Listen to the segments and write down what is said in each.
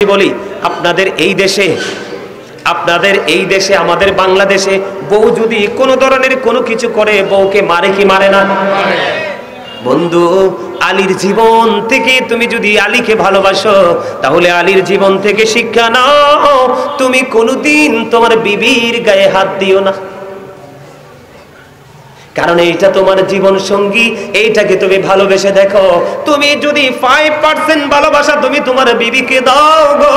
বলি আপনাদের এই দেশে আমাদের বাংলাদেশে বউ যদি কোনো ধরনের কোনো কিছু করে বউকে মারে কি মারে না? বন্ধু, আলীর জীবন থেকে তুমি যদি আলীকে ভালোবাসো তাহলে আলীর জীবন থেকে শিক্ষা নাও, তুমি কোনোদিন তোমার বিবির গায়ে হাত দিও না, কারণ এইটা তোমার জীবন সঙ্গী, এইটাকে তুমি ভালোবেসে দেখো। তুমি যদি 5% ভালোবাসা তুমি তোমার বিবিকে দাও গো,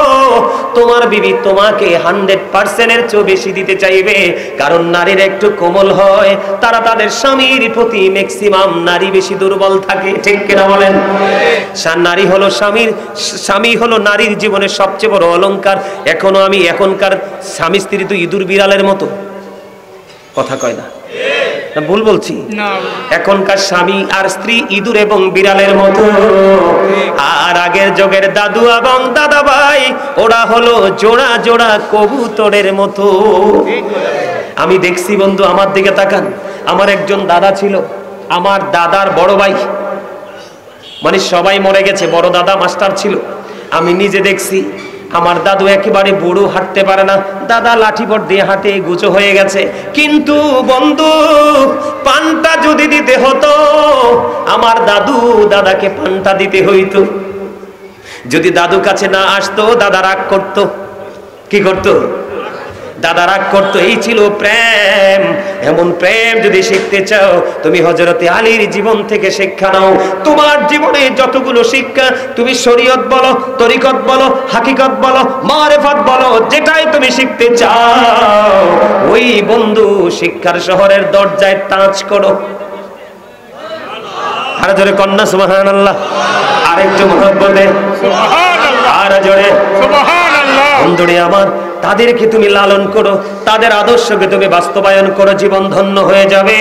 তোমার বিবি তোমাকে 100% এর চেয়ে বেশি দিতে চাইবে, কারণ নারীর একটু কোমল হয়, তারা তাদের স্বামীর প্রতি ম্যাক্সিমাম নারী বেশি দুর্বল থাকে, ঠিক কিনা বলেন? স্বামী হলো নারীর জীবনের সবচেয়ে বড় অলংকার। এখনকার স্বামী স্ত্রী তো ইঁদুর বিড়ালের মতো, কথা কয় না, ভুল বলছি? এখনকার স্বামী আর স্ত্রী ইঁদুর এবং বিড়ালের মতো, আর আগের যুগের দাদু এবং দাদা ভাই ওরা হলো জোড়া জোড়া কবুতরের মতো। আমি দেখছি বন্ধু, আমার দিকে তাকান, আমার একজন দাদা ছিল, আমার দাদার বড় ভাই, মানে সবাই মরে গেছে, বড় দাদা মাস্টার ছিল। আমি নিজে দেখছি আমার দাদু একেবারে বুড়ো, হাঁটতে পারে না, দাদা লাঠিপট দিয়ে হাঁটে, গুছো হয়ে গেছে। কিন্তু বন্ধু, পান্তা যদি দিতে হতো, আমার দাদাকে পান্তা দিতে হইতো। যদি দাদু কাছে না আসতো দাদা রাগ করতো। কি করতো? দাদা রাগ করতো। এই ছিল প্রেম। এমন প্রেম যদি শিখতে চাও তুমি হযরতে আলীর জীবন থেকে শিক্ষা নাও। তোমার জীবনে যতগুলো শিক্ষা, তুমি শরীয়ত বলো, তরিকত বলো, হাকিকত বলো, মারিফত বলো, যেটাই তুমি শিখতে চাও, ওই বন্ধু শিক্ষার শহরের দরজায় টাচ করো। আর জোরে কন্যা সুবহানাল্লাহ, আরেকটু মহব্বতে সুবহানাল্লাহ, আর জোরে সুবহানাল্লাহ। বন্ধুরে আমার, তাদেরকে তুমি লালন করো, তাদের আদর্শকে তুমি বাস্তবায়ন করো, জীবন ধন্য হয়ে যাবে।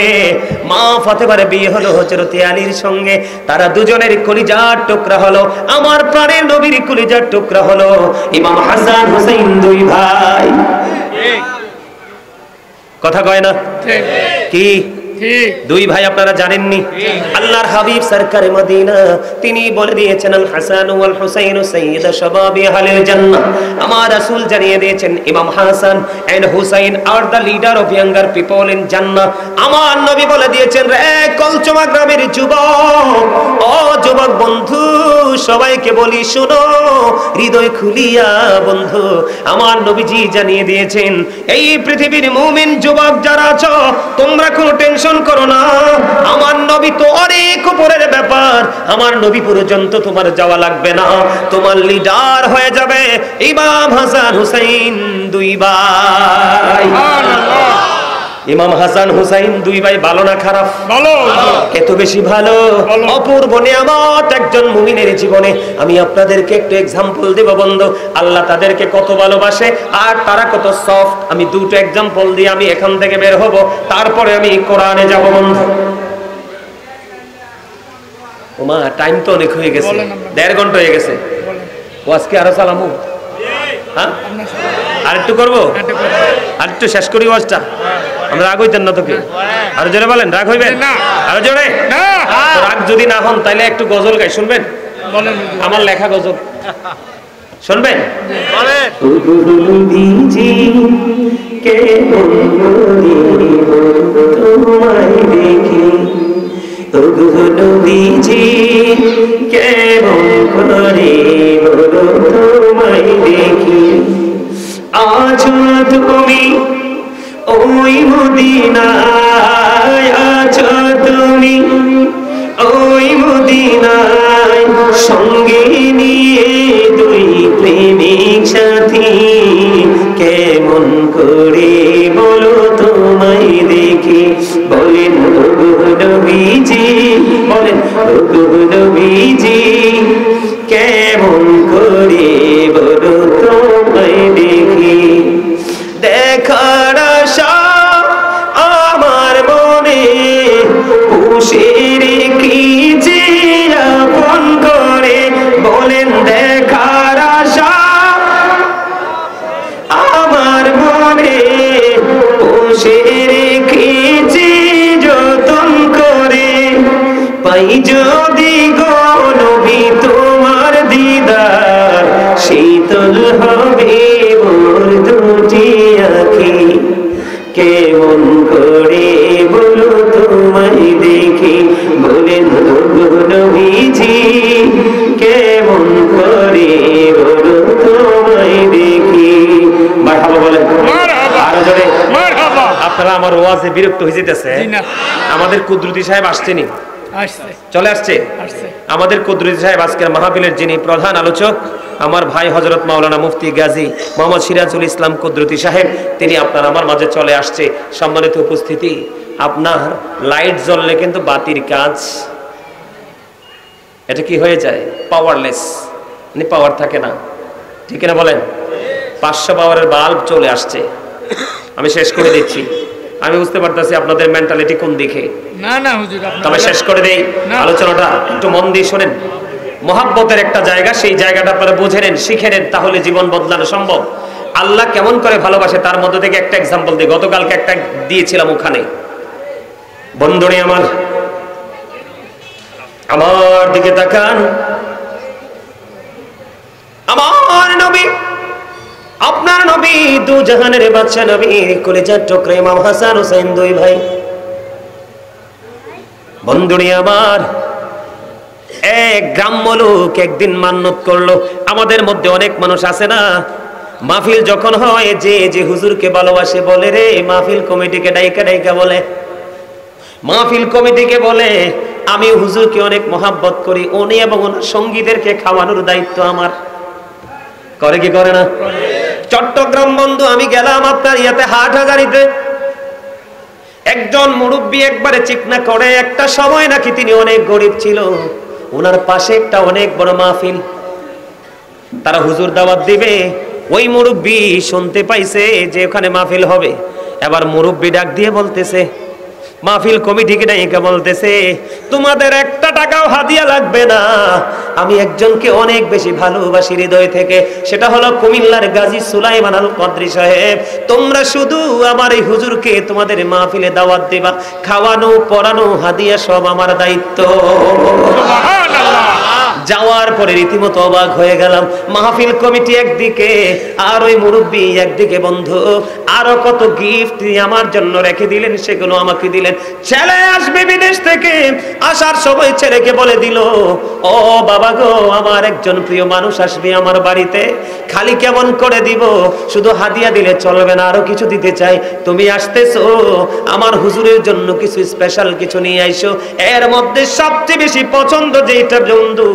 মা ফাতেমার বিয়ে হলো হযরতে আলীর সঙ্গে, তারা দুজনের কলিজার টুকরা হলো, আমার প্রাণের নবীর কলিজার টুকরা হলো ইমাম হাসান হুসাইন, দুই ভাই। কথা কয় না? কি দুই ভাই আপনারা জানেননি? আল্লাহর হাবিব সরকারে মদিনা তিনি বলে দিয়েছেন, আল হাসান ওয়াল হুসাইন সাইয়্যিদা শাবাবি আহলিল জান্নাহ। আমার রাসূল জানিয়ে দিয়েছেন ইমাম Hasan and Hussain are the leader of younger people in জান্নাহ। আমার নবী বলে দিয়েছেন, রে কলচমা গ্রামের যুবক, ও যুবক বন্ধু, সবাইকে বলি শোনো হৃদয় খুলিয়া বন্ধু, আমার নবীজি জানিয়ে দিয়েছেন, এই পৃথিবীর মুমিন যুবক যারা আছো তোমরা কোনো টেনশন করো না, আমার নবী তো অনেক উপরের ব্যাপার, আমার নবী পর্যন্ত তোমার যাওয়া লাগবে না, তোমার লিডার হয়ে যাবে ইমাম হাসান হুসাইন, দুই ভাই। ইমাম হাসান হুসাইন দুই ভাই ভালো না খারাপ? ভালো। এত বেশি ভালো, অপূর্ব নিয়ামত একজন মুমিনের জীবনে। আমি আপনাদেরকে একটু এক্সাম্পল দেব বন্ধু, আল্লাহ তাদেরকে কত ভালোবাসে আর তারা কত সফট। আমি দুটো এক্সাম্পল দিয়ে আমি এখান থেকে বের হব, তারপরে আমি কোরআনে যাব বন্ধু। ওমা, টাইম তো অনেক হয়ে গেছে, 1.5 ঘন্টা হয়ে গেছে। ও আজকে আরো চালামু? হ্যাঁ, আরেকটু করবো, আরেকটু শেষ করি ওয়াজটা। আমরা রাগ হইতেন না তোকে? আরো জোরে বলেন, রাগ হইবেন? আরো জোরে। রাগ যদি না হন তাহলে একটু গজল গাই, শুনবেন? আমার লেখা গজল শুনবেন? আজ তুমি ওই মদিনায়, আছো তুমি ওই মদিনায়, সঙ্গে নিয়ে দুই প্রেমিক সাথী, কেমন করে বলো তোমায় দেখি, বলেন নবীজি, বলেন নবীজি, কেমন করে বলো তোমায় দেখি, দেখার আশা আমার মনে পুষে রেখেছি আপন করে, বলেন দেখার আশা আমার মনে পুষে রেখেছি যতন করে, পাই যদি গো নবী হবে মোর দুটি আঁখি, কেমন করে বলো তোমায় দেখি, বলেন নবীজি কেমন করে বলো তোমায় দেখি। মারহাবা বলেন, আরো জোরে মারহাবা। আপনারা আমার ওয়াজে বিরক্ত হয়ে যেতেছে? আমাদের কুদরতি সাহেব আসছেনি, চলে আসছে। আমাদের কুদরতি সাহেব আজকের মাহফিলের যিনি প্রধান আলোচক, আমার ভাই হযরত মাওলানা মুফতি গাজী মোহাম্মদ সিরাজুল ইসলাম কুদরতি সাহেব, তিনি আপনার আমার মাঝে চলে আসছে। সম্মানিত উপস্থিতি, আপনার লাইট জ্বললে কিন্তু বাতির কাজ এটা কি হয়ে যায়? পাওয়ারলেস, মানে পাওয়ার থাকে না, ঠিক না বলেন? 500 পাওয়ারের বাল্ব চলে আসছে। আমি শেষ করে দিচ্ছি, আমি বুঝতে পারতেছি আপনাদের মেন্টালিটি কোন দিকে। না না হুজুর, তবে শেষ করে দেই আলোচনাটা, একটু মন দিয়ে শোনেন। মহাব্বতের একটা জায়গা, সেই জায়গাটা আপনারা বুঝে নেন, শিখে নেন, তাহলে জীবন বদলানো সম্ভব। আল্লাহ কেমন করে ভালোবাসে তার মধ্যে থেকে একটা এক্সাম্পল দিই। গতকালকে একটা দিয়েছিলাম ওখানে। বন্ধুরে আমার, আমার দিকে তাকান। আমার নবী, আপনার নবী, দু জাহানের বাদশা নবী, কলিজার টুকরা ইমাম হাসান হোসেন, দুই ভাই। বন্ধুরে আমার, এক গ্রাম্য লোক একদিন মান্নত করলো। আমাদের মধ্যে অনেক মানুষ আছে না, মাহফিল যখন হয় যে যে হুজুরকে ভালোবাসে বলে রে, মাহফিল কমিটিকে ডাইকা ডাইকা বলে, মাহফিল কমিটিকে বলে আমি হুজুরকে অনেক মহাব্বত করি, উনি এবং ওনার সঙ্গীদেরকে খাওয়ানোর দায়িত্ব আমার। করে কি করে না? চট্টগ্রাম বন্ধু, আমি গেলাম আপনার ইয়াতে হাটহাজারীতে, একজন মুরব্বী একবারে চিকনা করে, একটা সময় নাকি তিনি অনেক গরিব ছিল, ওনার পাশে একটা অনেক বড় মাহফিল, তারা হুজুর দাওয়াত দিবে। ওই মুরব্বী শুনতে পাইছে যে ওখানে মাহফিল হবে। এবার মুরব্বী ডাক দিয়ে বলতেছে, মাহফিল কমিটিকে ডাইকা বলতেছে, তোমাদের একটা টাকাও হাদিয়া লাগবে না, আমি একজনকে অনেক বেশি ভালোবাসি হৃদয় থেকে, সেটা হলো কুমিল্লার গাজী সুলাইমান আল কদরি সাহেব। তোমরা শুধু আমার এই হুজুরকে তোমাদের মাহফিলে দাওয়াত দিবা, খাওয়ানো পড়ানো হাদিয়া সব আমার দায়িত্ব। যাওয়ার পরে রীতিমতো অবাক হয়ে গেলাম। মাহফিল কমিটি একদিকে আর ওই মুরব্বী একদিকে। বন্ধু, আরো কত গিফট আমার জন্য রেখে দিলেন, সেগুলো আমাকে দিলেন। ছেলে আসবে বিদেশ থেকে, আসার সময় ছেলেকে বলে দিল, ও বাবা গো, আমার একজন প্রিয় মানুষ আসবে আমার বাড়িতে, খালি কেমন করে দিব, শুধু হাদিয়া দিলে চলবে না, আরো কিছু দিতে চাই, তুমি আসতেছো আমার হুজুরের জন্য কিছু স্পেশাল কিছু নিয়ে আইসো। এর মধ্যে সবচেয়ে বেশি পছন্দ যেটা বন্ধু,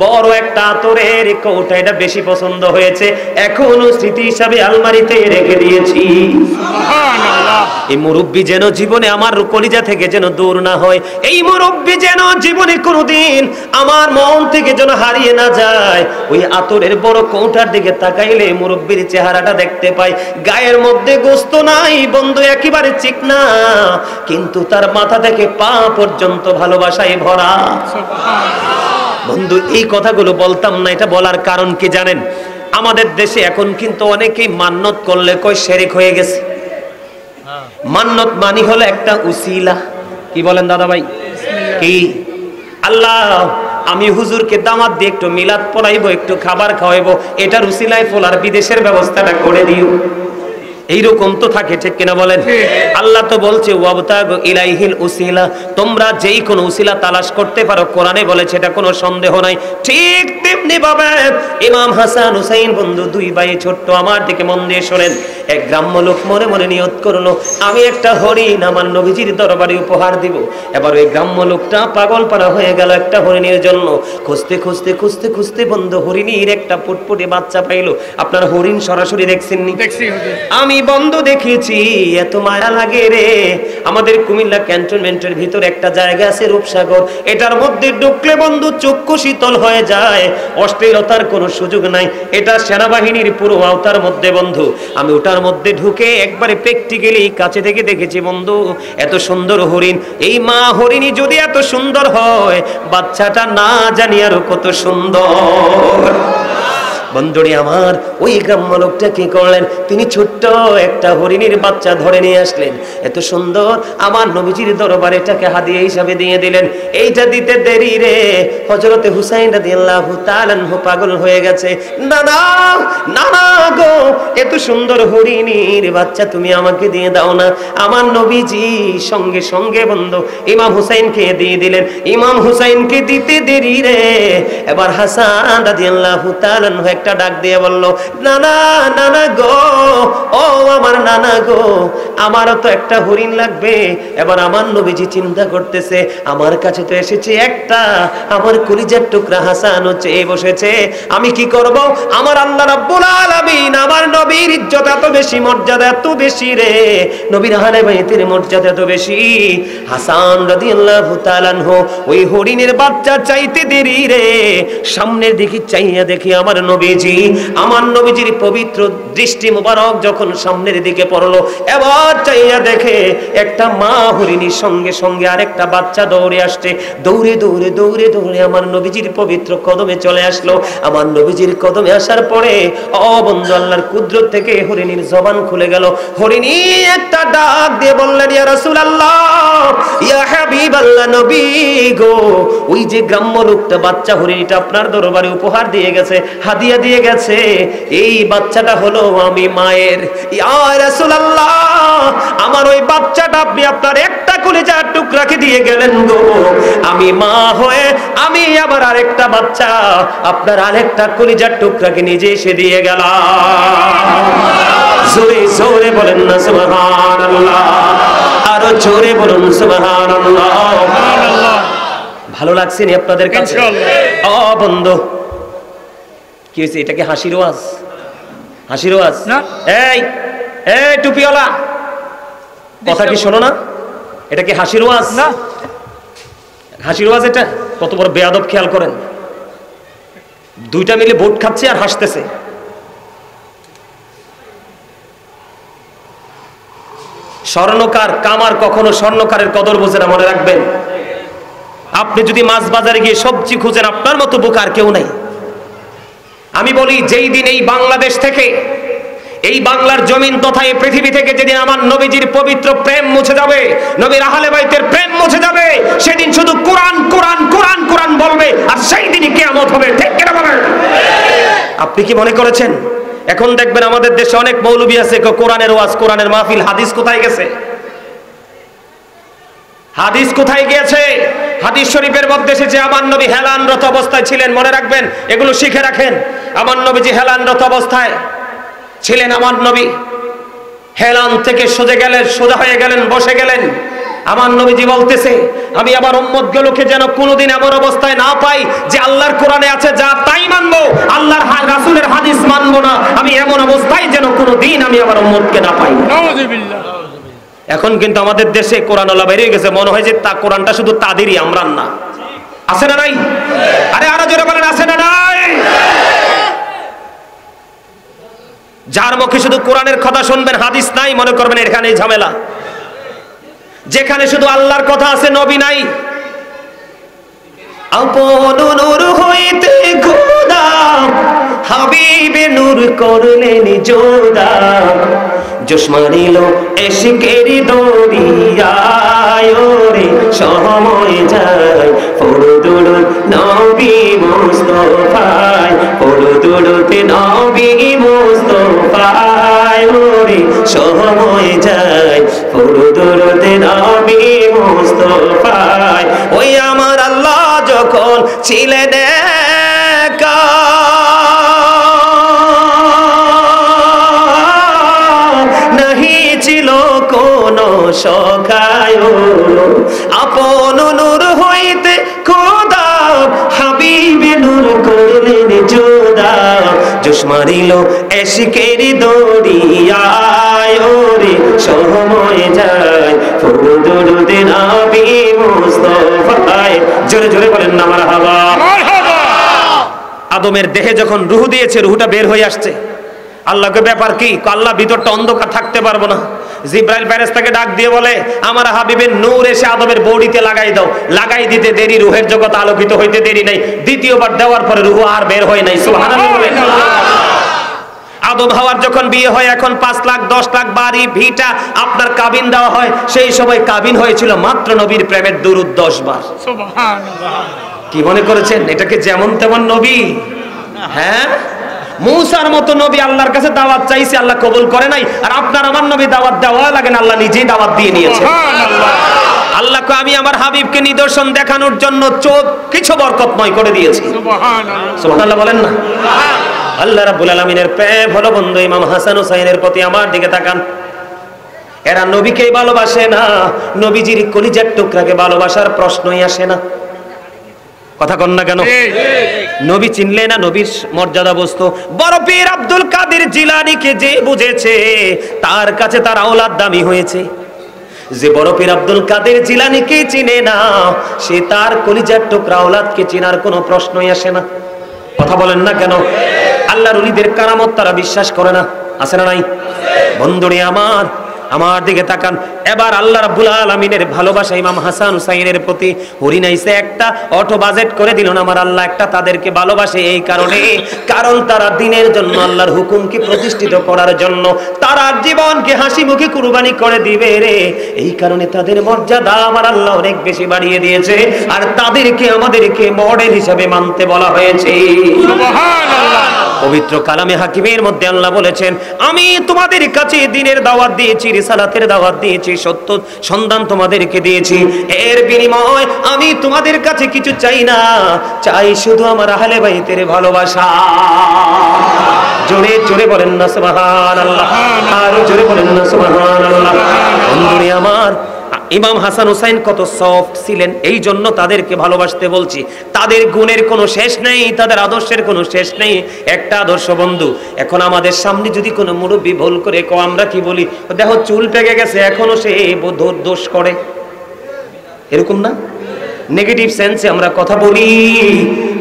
বড় একটা আতরের কৌটা, এটা বেশি পছন্দ হয়েছে, এখনো স্মৃতি হিসাবে আলমারিতে রেখে দিয়েছি। সুবহানাল্লাহ। এই মুরব্বি যেন জীবনে আমার কলিজা থেকে যেন দূর না হয়, এই মুরব্বি যেন জীবনে কোনোদিন আমার মন থেকে যেন হারিয়ে না যায়। ওই আতরের বড় কৌটার দিকে তাকাইলে মুরব্বির চেহারাটা দেখতে পাই, গায়ের মধ্যে গোস্ত নাই বন্ধু, একেবারে চিকনা, কিন্তু তার মাথা থেকে পা পর্যন্ত ভালোবাসায় ভরা। সুবহানাল্লাহ। বন্ধু, এই কথাগুলো বলতাম না, এটা বলার কারণ কি জানেন? আমাদের দেশে এখন কিন্তু অনেকেই মান্নত করলে কয় শিরক হয়ে গেছে। মান্নত মানি হলো একটা উসিলা। কি বলেন দাদা ভাই? কি আল্লাহ, আমি হুজুরকে দামাত দিয়ে একটু মিলাদ পড়াইবো, একটু খাবার খাওয়াইবো, এটার উসিলায় ফলার বিদেশের ব্যবস্থাটা করে দিও। এইরকম তো থাকে, ঠিক কিনা বলেন? আল্লাহ তো বলছে ওয়াবতাগু ইলাইহিল উসিলা, তোমরা যেই কোনো উসিলা তালাশ করতে পারো, কোরআনে বলেছে, এটা কোনো সন্দেহ নাই। ঠিক তেমনি ভাবে ইমাম হাসান হুসাইন বন্ধু, দুই ভাই ছোট্ট, আমার দিকে মন দিয়ে শোনেন। এক গ্রাম্য লোক মনে মনে নিয়ত করলো, আমি একটা হরিণ আমার নবীজির দরবারে উপহার দিব। এবার ওই গ্রাম্য লোকটা পাগল পারা হয়ে গেল একটা হরিণের জন্য। খুঁজতে খুঁজতে খুঁজতে খুঁজতে বন্ধু হরিণীর একটা ফুটফুটে বাচ্চা পাইলো। আপনার হরিণ সরাসরি দেখছেন নি? দেখছি। আমি বন্ধু দেখেছি, এত মায়া লাগে রে। আমাদের কুমিল্লা ক্যান্টনমেন্টের ভিতর একটা জায়গা আছে রূপসাগর, এটার মধ্যে ঢুকলে বন্ধু চক্ষু শীতল হয়ে যায়, অশ্লীলতার কোনো সুযোগ নাই। এটা সেনাবাহিনীর পুরো আওতার মধ্যে বন্ধু। আমি ওটার মধ্যে ঢুকে একবারে প্র্যাকটিক্যালি কাছে থেকে দেখেছি বন্ধু, এত সুন্দর হরিণ। এই মা হরিণী যদি এত সুন্দর হয়, বাচ্চাটা না জানি আরো কত সুন্দর। বন্ধুরি আমার, ওই গ্রাম্য লোকটা কি করলেন, তিনি ছোট্ট একটা হরিণীর বাচ্চা ধরে নিয়ে আসলেন। এত সুন্দর, আমার নবীজির দরবারে এটাকে হাদিয়া হিসাবে দিয়ে দিলেন। এইটা দিতে দেরি রে, হযরতে হুসাইন রাদিয়াল্লাহু তাআলা আনহু পাগল হয়ে গেছে। না না না না, এত সুন্দর হরিণীর বাচ্চা তুমি আমাকে দিয়ে দাও না। আমার নবীজি সঙ্গে সঙ্গে বন্ধু ইমাম হুসাইনকে দিয়ে দিলেন। ইমাম হুসাইনকে দিতে দেরি রে, এবার হাসান রাদিয়াল্লাহু তাআলা একটা ডাক দিয়ে বলল, নানা নানা গো, ও আমার নানা গো, আমারও তো একটা হরিণ লাগবে। এবার আমার নবীজি চিন্তা করতেছে, আমার কাছে তো এসেছে একটা, আমার কলিজার টুকরা হাসানও চেয়ে বসেছে, আমি কি করব? আমার আল্লাহ রাব্বুল আলামিন আমার নবীর ইজ্জত এত বেশি, মর্যাদা এত বেশি রে, নবীর আহলে বাইতের মর্যাদা এত বেশি। হাসান রাদিয়াল্লাহু তাআলা আনহু ওই হরিণের বাচ্চা চাইতে দেরি রে, সামনের দিকে চাইয়া দেখি আমার নবীজি, আমার নবীজির পবিত্র দৃষ্টি মোবারক যখন সামনের দিকে পড়লো, এবার চাইয়া দেখে একটা মা হরিণীর সঙ্গে সঙ্গে আরেকটা বাচ্চা দৌড়ে আসছে। দৌড়ে দৌড়ে দৌড়ে দৌড়ে আমার নবীজির পবিত্র কদমে চলে আসলো। আমার নবীজির কদমে আসার পরে ও বন্ধু, আল্লাহর কুদরত থেকে হরিণীর জবান খুলে গেল। হরিণী একটা ডাক দিয়ে বললেন, ইয়া রাসূলুল্লাহ, ইয়া হাবিবাল্লাহ, নবী গো, ওই যে গ্রাম্য লোকটা বাচ্চা হরিণীটা আপনার দরবারে উপহার দিয়ে গেছে, হাদিয়া দিয়ে গেছে, এই বাচ্চাটা হলো আমি মায়ের। ইয়া রাসূলুল্লাহ, আমার ওই বাচ্চাটা আপনি আপনার একটা কলিজার টুকরাকে দিয়ে গেলেন গো, আমি মা হয়ে আমি আবার আরেকটা বাচ্চা আপনার আরেকটা কলিজার টুকরাকে নিজে এসে দিয়ে গেলাম। জোরে জোরে বলেন না সুবহানাল্লাহ, আরো জোরে বলুন সুবহানাল্লাহ। ভালো লাগছে নি আপনাদের কাছে? ও বন্ধু, কি হয়েছে? এটা কি হাসির ওয়াজ? হাসির ওয়াজ না। এই এই টুপিওয়ালা, কথা কি শোনো না? এটা কি হাসির ওয়াজ না? হাসির ওয়াজ এটা? কত বড় বেয়াদব, খেয়াল করেন। দুইটা মিলে ভোট খাচ্ছে আর হাসতেছে। স্বর্ণকার কামার কখনো স্বর্ণকারের কদর বোঝে না, মনে রাখবেন। আপনি যদি মাছ বাজারে গিয়ে সবজি খুঁজেন, আপনার মতো বোকা আর কেউ নাই। আমি বলি, যেই দিন এই বাংলাদেশ থেকে, এই বাংলার জমিন তথা এই পৃথিবী থেকে যেদিন আমার নবীজির পবিত্র প্রেম মুছে যাবে, নবীর আহলে বাইতের প্রেম মুছে যাবে, সেদিন শুধু কোরআন কোরআন কোরআন কোরআন বলবে, আর সেই দিনই কিয়ামত হবে। ঠিক কিনা বলেন? আপনি কি মনে করেছেন এখন দেখবেন আমাদের দেশে অনেক মৌলবী আছে, কোরআনের ওয়াজ, কোরআনের মাহফিল, হাদিস কোথায় গেছে? হাদিস কোথায় গিয়েছে? হাদিস শরীফের মধ্যে এসেছে আমার নবী হেলানরত অবস্থায় ছিলেন। মনে রাখবেন, এগুলো শিখে রাখেন। আমার নবীজি হেলানরত অবস্থায় ছিলেন। আমার নবী হেলান থেকে সোজা হয়ে গেলেন, বসে গেলেন। আমার নবীজি বলতেছে, আমি আমার উম্মতগুলোকে যেন কোনোদিন এমন অবস্থায় না পাই যে আল্লাহর কোরআনে আছে যা তাই মানবো, আল্লাহর রাসূলের হাদিস মানবো না। আমি এমন অবস্থায় যেন কোনোদিন আমি আমার উম্মতকে না পাই। নাউযুবিল্লাহ। এখন কিন্তু আমাদের দেশে কোরআনওয়ালা বেরিয়ে গেছে, মনে হয় যে তা কোরআনটা শুধু তাদেরই, আমরা না। আছে না নাই? আরে আরো জোরে বলেন, আছে না নাই? যার মুখে শুধু কোরআনের কথা শুনবেন, হাদিস নাই, মনে করবেন এখানেই ঝামেলা। যেখানে শুধু আল্লাহর কথা আছে, নবী নাই। আপন নূর হইতে খোদা হাবিবে নূর করলেন জোদা, জোশ মারিল এশকের দরিয়ায় রে, সময় যায় ফরদুর নবী মুস্তাফায়, ফরদুর নবী মুস্তাফায় রে, সময় যায় ফরদুর নবী মুস্তাফায়। ওই আমার আল্লাহ যখন ছিলেন একা, নাহি ছিল কোন সখায়, আপন নূর হইতে খোদা হাবিবে নূর করলেন জোদা, জোশ মারিল এশকের দরিয়ায় রে, সময় যায় ফরদুর নবী মুস্তাফায়। জোরে জোরে বলেন না মারহাবা। আদমের দেহে যখন রূহ দিয়েছে, রূহটা বের হয়ে আসছে। আল্লাহকে ব্যাপার কি? আল্লাহ ভিতরটা অন্ধকার থাকতে পারবো না। জিব্রাইল ফেরেশতাকে ডাক দিয়ে বলে, আমার হাবিবের নূর এসে আদমের বডিতে লাগাই দাও। লাগাই দিতে দেরি, রূহের জগৎ আলোকিত হইতে দেরি নাই। দ্বিতীয়বার দেওয়ার পরে রূহ আর বের হয় নাই। সুবহানাল্লাহ। আদম হাওয়ার যখন বিয়ে হয়, এখন 5 লাখ 10 লাখ বাড়ি ভিটা আপনার কাবিন দেওয়া হয়। সেই সময় কাবিন হয়েছিল মাত্র নবীর প্রেমের দুরূদ 10 বার। সুবহানাল্লাহ। কি মনে করেছেন এটাকে যেমন তেমন নবী? হ্যাঁ, মূসার মতো নবী আল্লাহর কাছে দাওয়াত চাইছে, আল্লাহ কবুল করে নাই। আর আপনার আমার নবী দাওয়াত দেওয়া লাগে না, আল্লাহ নিজেই দাওয়াত দিয়ে নিয়েছে। আল্লাহ কো আমি আমার হাবিবকে নিদর্শন দেখানোর জন্য চোখ কিছু বরকতময় করে দিয়েছি। সুবহানাল্লাহ বলেন না। আল্লাহ রাব্বুল আলামিনের প্রেম হলো বন্ধু ইমাম হাসান হুসাইনের প্রতি। আমার দিকে তাকান, এরা নবীকেই ভালোবাসে না, নবীজির কলিজার টুকরাকে ভালোবাসার প্রশ্নই আসে না। কথা কন না কেন? নবী চিনলে না নবীর মর্যাদা বস্তু। বড় পীর আব্দুল কাদের জিলানীকে যে বুঝেছে তার কাছে তার আওলাদ দামি হয়েছে। যে বড় পীর আব্দুল কাদের জিলানীকে চিনে না সে তার কলিজার টুকরা আওলাদকে চিনার কোনো প্রশ্নই আসে না। কথা বলেন না কেন? আল্লাহর ওলিদের কারামত তারা বিশ্বাস করে না, আছে না নাই? বন্ধুরে আমার দিকে তাকান। এবার আল্লাহ রাব্বুল আলামিনের ভালোবাসা ইমাম হাসান হুসাইনের প্রতি হরিনাইছে একটা অটো বাজেট করে দিল না আমার আল্লাহ। একটা তাদেরকে ভালোবাসে এই কারণে, কারণ তারা দ্বীনের জন্য আল্লাহর হুকুমকে প্রতিষ্ঠিত করার জন্য তারা জীবনকে হাসি মুখে কুরবানি করে দিবে রে। এই কারণে তাদের মর্যাদা আমার আল্লাহ অনেক বেশি বাড়িয়ে দিয়েছে, আর তাদেরকে আমাদেরকে মডেল হিসেবে মানতে বলা হয়েছে। সুবহানাল্লাহ। পবিত্র কালামে হাকিমের মধ্যে আল্লাহ বলেছেন, আমি তোমাদের কাছে দ্বীনের দাওয়াত দিয়েছি, রিসালাতের দাওয়াত দিয়েছি, সত্য সন্ধান তোমাদেরকে দিয়েছি। এর বিনিময় আমি তোমাদের কাছে কিছু চাই না, চাই শুধু আমার আহলে বাইতের ভালোবাসা। জোরে জোরে বলেন না সুবহানাল্লাহ, আর জোরে বলেন না সুবহানাল্লাহ। বন্ধুরে আমার, ইমাম হাসান হুসাইন কত সফট ছিলেন, এই জন্য তাদেরকে ভালোবাসতে বলছি। তাদের গুণের কোনো শেষ নেই, তাদের আদর্শের কোনো শেষ নেই। একটা আদর্শ বন্ধু, এখন আমাদের সামনে যদি কোনো মুরব্বী ভুল করে আমরা কি বলি, দেখো চুল পেকে গেছে, এখনো সে দোষ করে, এরকম না? নেগেটিভ সেন্সে আমরা কথা বলি।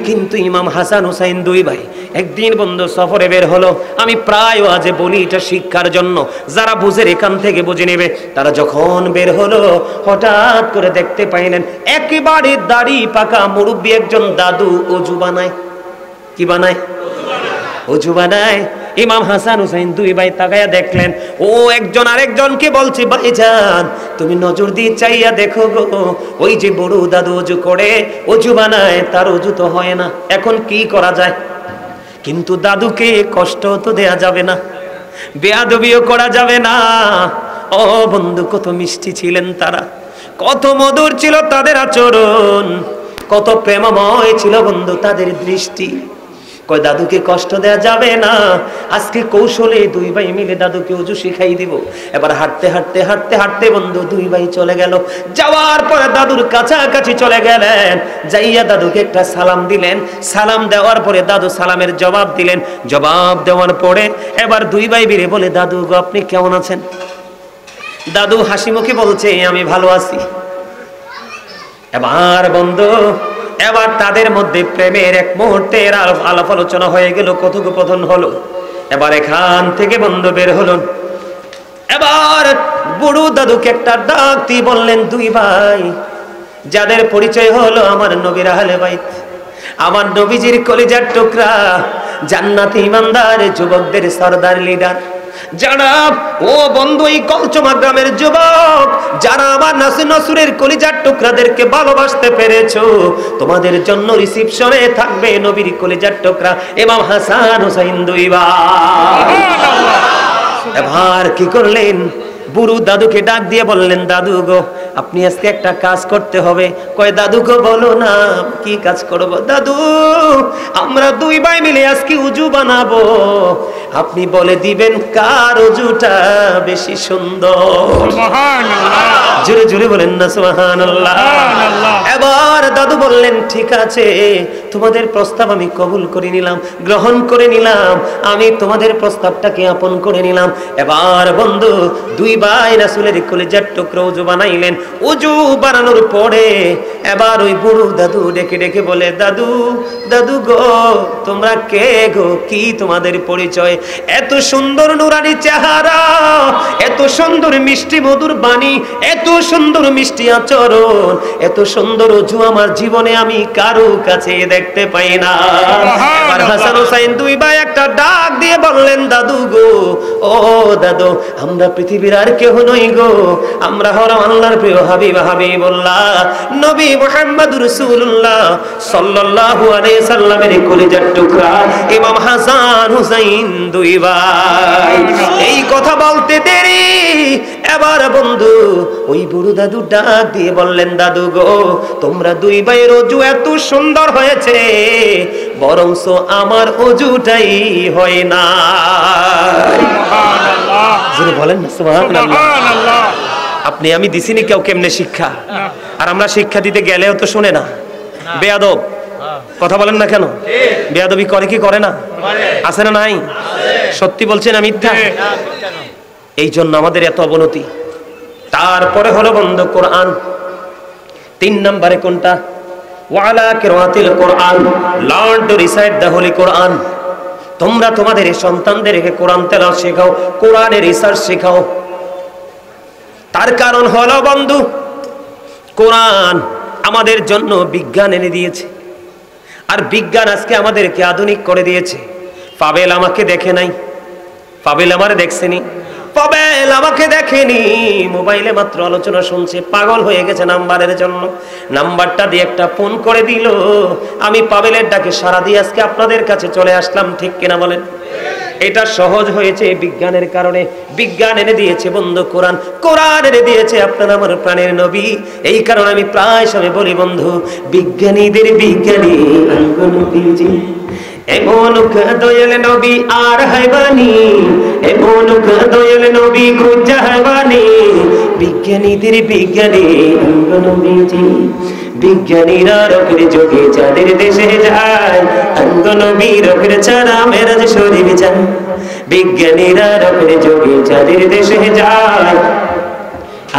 কিন্তু ইমাম হাসান হুসাইন দুই ভাই একদিন বন্ধু সফরে বের হলো। আমি প্রায় আজে বলি এটা শিক্ষার জন্য, যারা বুঝে এখান থেকে বুঝে নেবে। তারা যখন বের হলো হঠাৎ করে দেখতে পাইলেন একেবারে দাড়ি পাকা মুরব্বী একজন দাদু অজু বানায়। কি বানায়? অজু বানায়। ইমাম হাসান হুসাইন দুই ভাই তাকায়া দেখলেন ও একজন আরেকজনকে বলছে, ভাইজান তুমি নজর দিয়ে চাইয়া দেখো গো, ওই যে বড় দাদু অজু করে, অজু বানায়, তার অজু তো হয় না। এখন কি করা যায়? কিন্তু দাদুকে কষ্ট তো দেয়া যাবে না, বেয়াদবিও করা যাবে না। ও বন্ধু, কত মিষ্টি ছিলেন তারা, কত মধুর ছিল তাদের আচরণ, কত প্রেমময় ছিল বন্ধু তাদের দৃষ্টি। কয় দাদুকে কষ্ট দেয়া যাবে না, আজকে কৌশলে দুই ভাই মিলে দাদুকে ওযু শিখাই দিব। এবার হাঁটতে হাঁটতে হাঁটতে হাঁটতে বন্ধু দুই ভাই চলে গেল। যাওয়ার পরে দাদুর কাছাকাছি চলে গেলেন, যাইয়া দাদুকে একটা সালাম দিলেন। সালাম দেওয়ার পরে দাদু সালামের জবাব দিলেন। জবাব দেওয়ার পরে এবার দুই ভাই মিলে বলে, দাদু গো আপনি কেমন আছেন? দাদু হাসি মুখে বলছে, আমি ভালো আছি। এবার বন্ধু, এবার তাদের মধ্যে প্রেমের এক মুহূর্তের আলাপ আলোচনা হয়ে গেল, কথোপকথন হলো। এবার এখান থেকে বন্ধু বের হলো। এবার বুড়ো দাদুকে একটা ডাক দিয়ে বললেন, দুই ভাই যাদের পরিচয় হলো আমার নবীর আহলে বাইত, আমার নবীজির কলিজার টুকরা, জান্নাতি ইমানদার যুবকদের সরদার লিডার, যারা ও বন্ধু এই কলচমা গ্রামের যুবক, যারা আমার নসুরের কলিজার টুকরাদেরকে ভালোবাসতে পেরেছো, তোমাদের জন্য রিসিপশনে থাকবে নবীর কলিজার টুকরা ইমাম হাসান হুসাইন দুই ভাই। এবার কি করলেন? বুড়ো দাদুকে ডাক দিয়ে বললেন, দাদু গো আপনি আজকে একটা কাজ করতে হবে। কয় দাদু গো বলো না, কি কাজ করব? দাদু আমরা দুই ভাই মিলে আজকে উজু বানাবো, আপনি বলে দিবেন কার উজুটা বেশি সুন্দর। সুবহানাল্লাহ, জোরে জোরে বলেন না সুবহানাল্লাহ। এবার দাদু বললেন, ঠিক আছে তোমাদের প্রস্তাব আমি কবুল করে নিলাম, গ্রহণ করে নিলাম, আমি তোমাদের প্রস্তাবটাকে আপন করে নিলাম। এবার বন্ধু দুই ভাই রাসূলের কলিজার টুকরা উজু বানাইলেন। উজু বানানোর পরে এবার ওই বুড়ো দাদু ডেকে ডেকে বলে, দাদু দাদু গো তোমরা কে গো, কি তোমাদের পরিচয়? এত সুন্দর নুরানি চেহারা, এত সুন্দর মিষ্টি মধুর বাণী, এত সুন্দর মিষ্টি আচরণ, এত সুন্দর উজু আমার জীবনে আমি কারো কাছে দেখতে পাই না। এবার হাসান হুসাইন দুই ভাই একটা ডাক দিয়ে বললেন, দাদু গো ও দাদু আমরা পৃথিবীর আর কেহ নই গো, আমরা হলাম আল্লাহর প্রিয় হাবিব হাবিবুল্লাহ নবী মুহাম্মদুর রাসূলুল্লাহ সাল্লাল্লাহু আলাইহি সাল্লামের কলিজার টুকরা ইমাম হাসান হুসাইন দুই ভাই। এই কথা বলতে দেরি, এবার বন্ধু ওই বুড়ো দাদু ডাক দিয়ে বললেন, দাদু গো, তোমরা দুই ভাইয়ের অজু এত সুন্দর হয়েছে, বরংস আমার অজুটাই হয় না। সুবহানাল্লাহ, জোরে বলেন না সুবহানাল্লাহ। আপনি আমি দিছিনি কেউ কেমনে শিক্ষা, আর আমরা শিক্ষা দিতে গেলেও তো শুনে না, বেয়াদব। কথা বলেন না কেন? বেয়াদবি করে কি করে না? আছে না নাই? সত্যি বলছেন না মিথ্যা? এই জন্য আমাদের এত অবনতি। তারপরে হলো বন্ধু কোরআন। 3 নম্বরে কোনটা? ওয়ালা কিরাতিল Quran, learn to recite the holy Quran. তোমরা তোমাদের এই সন্তানদেরকে কোরআন তেলাওয়াত শেখাও, কোরআনের রিসার্চ শেখাও। তার কারণ হলো বন্ধু, কোরআন আমাদের জন্য বিজ্ঞান এনে দিয়েছে, আর বিজ্ঞান আজকে আমাদেরকে আধুনিক করে দিয়েছে। পাবেল আমাকে দেখে নাই, পাবেল আমারে দেখছেনি, পাবেল আমাকে দেখেনি, মোবাইলে মাত্র আলোচনা শুনছে, পাগল হয়ে গেছে নাম্বারের জন্য। নাম্বারটা দিয়ে একটা ফোন করে দিল, আমি পাবেলের ডাকে সাড়া দিয়ে আজকে আপনাদের কাছে চলে আসলাম। ঠিক কিনা বলেন? এটা সহজ হয়েছে বিজ্ঞানের কারণে। বিজ্ঞান এনে দিয়েছে বন্ধু কোরআন, কোরআন এনে দিয়েছে আপনার আমার প্রাণের নবী। এই কারণে আমি প্রায় সময় বলি বন্ধু, বিজ্ঞানীদের বিজ্ঞানী নবীজি, এমন দয়াল নবী আর হাইবানি, এমন দয়াল নবী খুঁজা হাইবানি, বিজ্ঞানীদের বিজ্ঞানী নবীজি। বিজ্ঞানীরা রকের যোগে চাঁদের দেশে যায়, অঙ্গ নবী রকের ছাড়া মেরাজ শরীফ যায়। বিজ্ঞানীরা রকের যোগে চাঁদের দেশে যায়,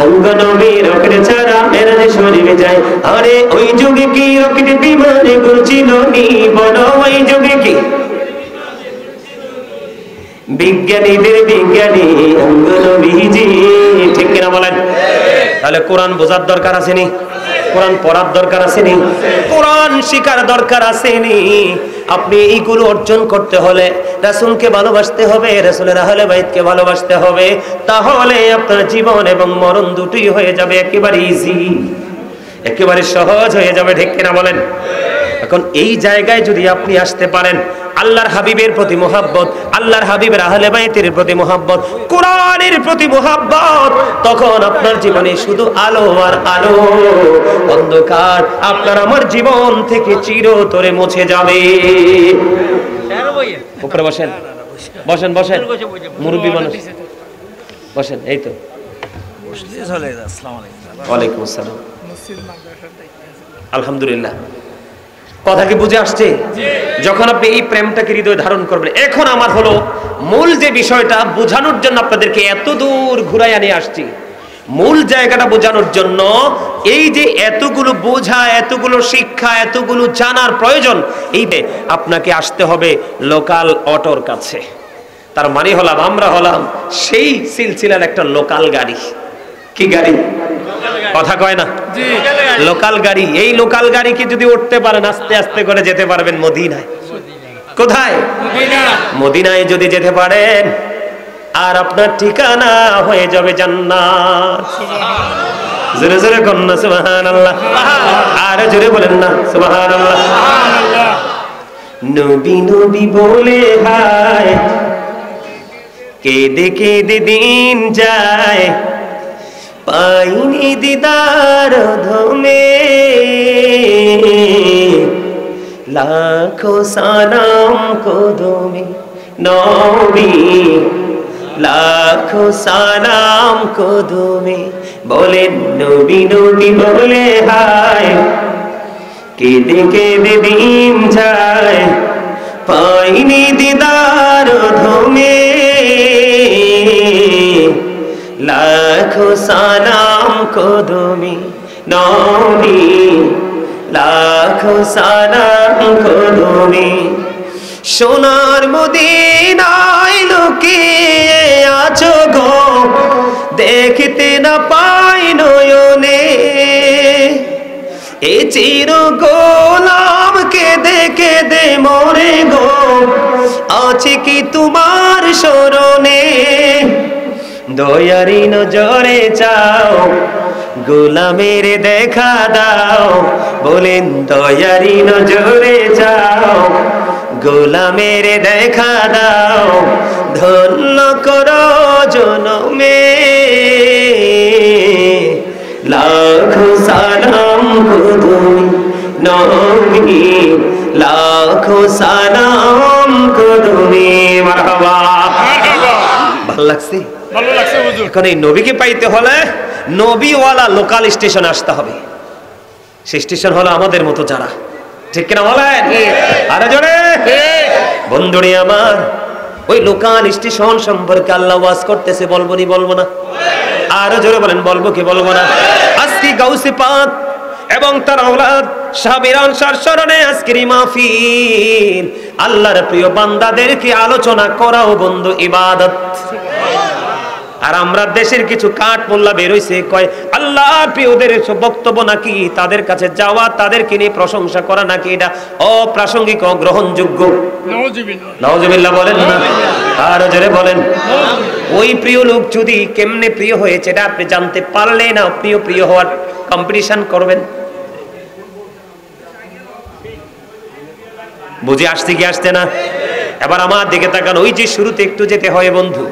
অঙ্গ নবী রকের ছাড়া মেরাজ শরীফ যায়। আরে ওই যুগে কি রকের বিমানে ঘুরছিল নি, বলো ওই যুগে কি? বিজ্ঞানীদের বিজ্ঞানী অঙ্গ নবীজি। ঠিক কিনা বলেন? তাহলে কোরআন বোঝার দরকার আছে নি? কোরআন পড়ার দরকার আছে নি? কোরআন শিখার দরকার আছে নি? আপনি এইগুলো অর্জন করতে হলে রাসূলকে ভালোবাসতে হবে, রাসূলের আহলে বাইতকে ভালোবাসতে হবে, তাহলে আপনার জীবন এবং মরণ দুটোই হয়ে যাবে একেবারে ইজি, একেবারে সহজ হয়ে যাবে। ঠিক কিনা বলেন? এখন এই জায়গায় যদি আপনি আসতে পারেন, আল্লাহর হাবিবের প্রতি মুহাব্বত, আল্লাহর হাবিবের আহলে বাইতের প্রতি মুহাব্বত, কোরআনের প্রতি মুহাব্বত, তখন আপনার জীবনে শুধু আলো আর আলো, অন্ধকার আপনার আমার জীবন থেকে চিরতরে মুছে যাবে। উপরে বসেন, বসেন বসেন, মুরব্বী মানুষ বসেন। এই তো, ওয়ালাইকুম আসসালাম। আলহামদুলিল্লাহ, কথা কি বুঝে আসছে? যখন আপনি এই প্রেমটাকে হৃদয়ে ধারণ করবেন। এখন আমার হলো মূল যে বিষয়টা বোঝানোর জন্য আপনাদেরকে এত দূর ঘুরাই আনিয়ে আসছি, মূল জায়গাটা বোঝানোর জন্য। এই যে এতগুলো বোঝা, এতগুলো শিক্ষা, এতগুলো জানার প্রয়োজন, এই আপনাকে আসতে হবে লোকাল অটোর কাছে। তার মানে হলাম আমরা হলাম সেই সিলসিলার একটা লোকাল গাড়ি। কি গাড়ি? কথা কয় না? লোকাল গাড়ি। এই লোকাল গাড়িকে যদি উঠতে পারেন, আস্তে আস্তে করে যেতে পারবেন মদিনায়। কোথায়? মদিনায় যদি যেতে পারেন, আর আপনার ঠিকানা হয়ে যাবে জান্নাত। জোরে জোরে বলেন না সুবহানাল্লাহ, আর জোরে বলেন না সুবহানাল্লাহ। নবী নবী বলে হায়, কেঁদে কেঁদে দিন যায়, পাইনি দিদার ধমে, লাখো সালাম কদমে নবী, লাখো সালাম কদমে। বলেন নবী নবী বলে হায়, কেঁদে কেঁদে দিন যায়, পাইনি দিদার ধমে, লাখো সালাম কদমে নবী, লাখো সালাম কদমে। সোনার মদিনায় লুকিয়ে আছো গো, দেখতে না পাই নয়নে, এ চির গোলাম কেঁদে কেঁদে মরে গো, আছে কি তোমার শরণে? দয়ারি নজরে চাও, গোলামের দেখা দাও, বলেন দয়ারি নজরে চাও, গোলামের দেখা দাও, ধন্য করো জনমে, লাখো সালাম গো তুমি নবী, লাখো সালাম গো তুমি। মারহাবা, ভালো লাগছে? ভালো লাগছে হুজুর। এখন এই নবীকে পাইতে হলে নবীওয়ালা লোকাল স্টেশনে আসতে হবে। সেই স্টেশন হলো আমাদের মতো যারা, ঠিক কিনা বলেন? আরে জোরে বন্ধুরে আমার, ওই লোকাল স্টেশন সম্পর্কে আল্লাহ ওয়াজ করতেছে, বলবো নি বলবো না? আরো জোরে বলেন, বলবো কি বলবো না? আজকে গাউসে পাক এবং তার আওলাদ সাহাবীর আনসার স্মরণে আজকের এই মাহফিল, আল্লাহর প্রিয় বান্দাদেরকে আলোচনা করাও বন্ধু ইবাদত। আর আমরা দেশের কিছু কাঠ মোল্লা বের হইছে, কয় আল্লাহ প্রিয়দের বক্তব্য নাকি তাদের কাছে যাওয়া, তাদেরকে নিয়ে প্রশংসা করা নাকি এটা অপ্রাসঙ্গিক, অগ্রহণযোগ্য। নাউজুবিল্লাহ বলেন না? আর জোরে বলেন। ওই প্রিয় লোক যদি কেমনে প্রিয় হয়েছে এটা আপনি জানতে পারলে না, প্রিয় হওয়ার কম্পিটিশন করবেন। বুঝে আসছে কি আসছে না? এবার আমার দিকে তাকান, ওই যে শুরুতে একটু যেতে হয় বন্ধু,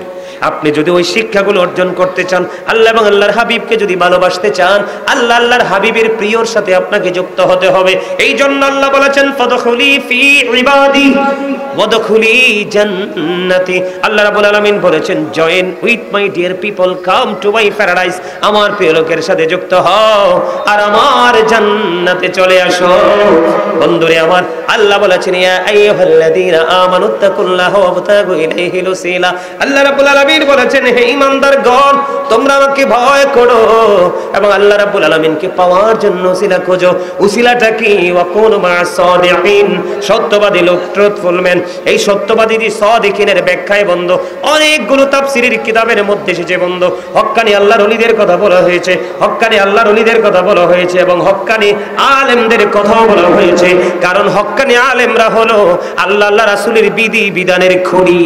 আপনি যদি ওই শিক্ষাগুলো অর্জন করতে চান, আল্লাহ এবং আল্লাহর হাবিবকে যদি ভালোবাসতে চান, আল্লাহ আল্লাহর হাবিবের প্রিয়র সাথে আপনাকে যুক্ত হতে হবে। এই জন্য আল্লাহ বলেছেন ফাদখুলি ফি ইবাদি ওয়াদখুলি জান্নাতি। আল্লাহ রাব্বুল আলামিন বলেছেন join with my dear people, come to my paradise. আমার প্রিয় লোকের সাথে যুক্ত হও আর আমার জান্নাতে চলে আসো। বন্ধুরে আমার, আল্লাহ বলেছেন ইয়া আইয়ুহাল্লাযীনা আমানুত্তাকুল্লাহা ওয়াবতাগু ইলাইহিল ওসিলা। আল্লাহ রাব্বুল আলামিন বলেছেন হে ঈমানদারগণ, তোমরা আমাকে ভয় করো এবং আল্লাহ রাব্বুল আলামিনকে পাওয়ার জন্য উসিলা খোঁজো। উসিলাটা কি? ওয়াকুনু মা'আস সাদিকিন, সত্যবাদী লোক, ট্রুথফুল ম্যান। এই সত্যবাদী সাদিকিনের ব্যাখ্যায় বন্ধু অনেকগুলো তাফসীরের কিতাবের মধ্যে এসেছে বন্ধু। হক্কানি আল্লাহর ওলিদের কথা বলা হয়েছে, হক্কানি আল্লাহর ওলিদের কথা বলা হয়েছে এবং হক্কানি আলেমদের কথাও বলা হয়েছে। কারণ হক্কানি আলেমরা হলো আল্লাহ আল্লাহ রাসূলের বিধি বিধানের খনি।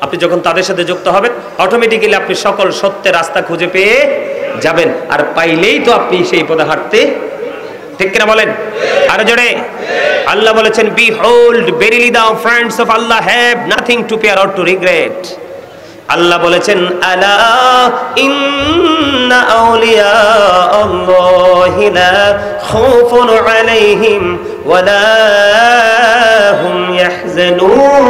আপনি যখন তাদের সাথে যুক্ত হবেন, অটোমেটিক্যালি আপনি সকল সত্যের রাস্তা খুঁজে পেয়ে যাবেন, আর পাইলেই তো আপনি সেই পথে হাঁটতে, ঠিক কিনা বলেন? আর জোরে আল্লাহ বলেছেন behold verily the friends of Allah have nothing to fear or to regret. Allah বলেছেন আলা ইন্না আউলিয়া আল্লাহি লা খাউফুন আলাইহিম ওয়া লা হুম ইয়াহজানুন।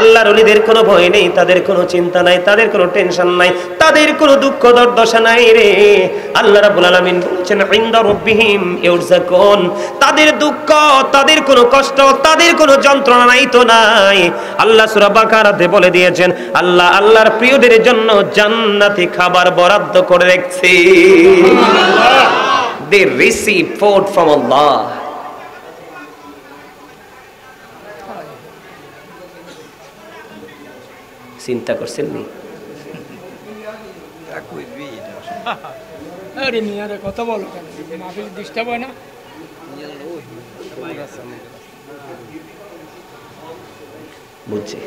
আল্লাহর ওলিদের কোনো ভয় নেই, তাদের কোনো চিন্তা নাই, তাদের কোনো টেনশন নাই, তাদের কোনো দুঃখ দুর্দশা নাই রে। আল্লাহ রাব্বুল আলামিন বলেছেন ইনদা রাব্বিহিম ইউরযাকুন, তাদের দুঃখ, তাদের কোনো কষ্ট, তাদের কোনো যন্ত্রণা নাই তো নাই। আল্লাহ সূরা বাকারাতে বলে দিয়েছেন আল্লাহ আল্লাহর প্রিয়দের জন্য জান্নাতে খাবার বরাদ্দ করে রেখেছে। They receive food from Allah. চিন্তা করছেন নি? আরে মিয়ারে কথা বলো কেন? মাহফিল ডিস্টার্ব হয় না? বুঝছি,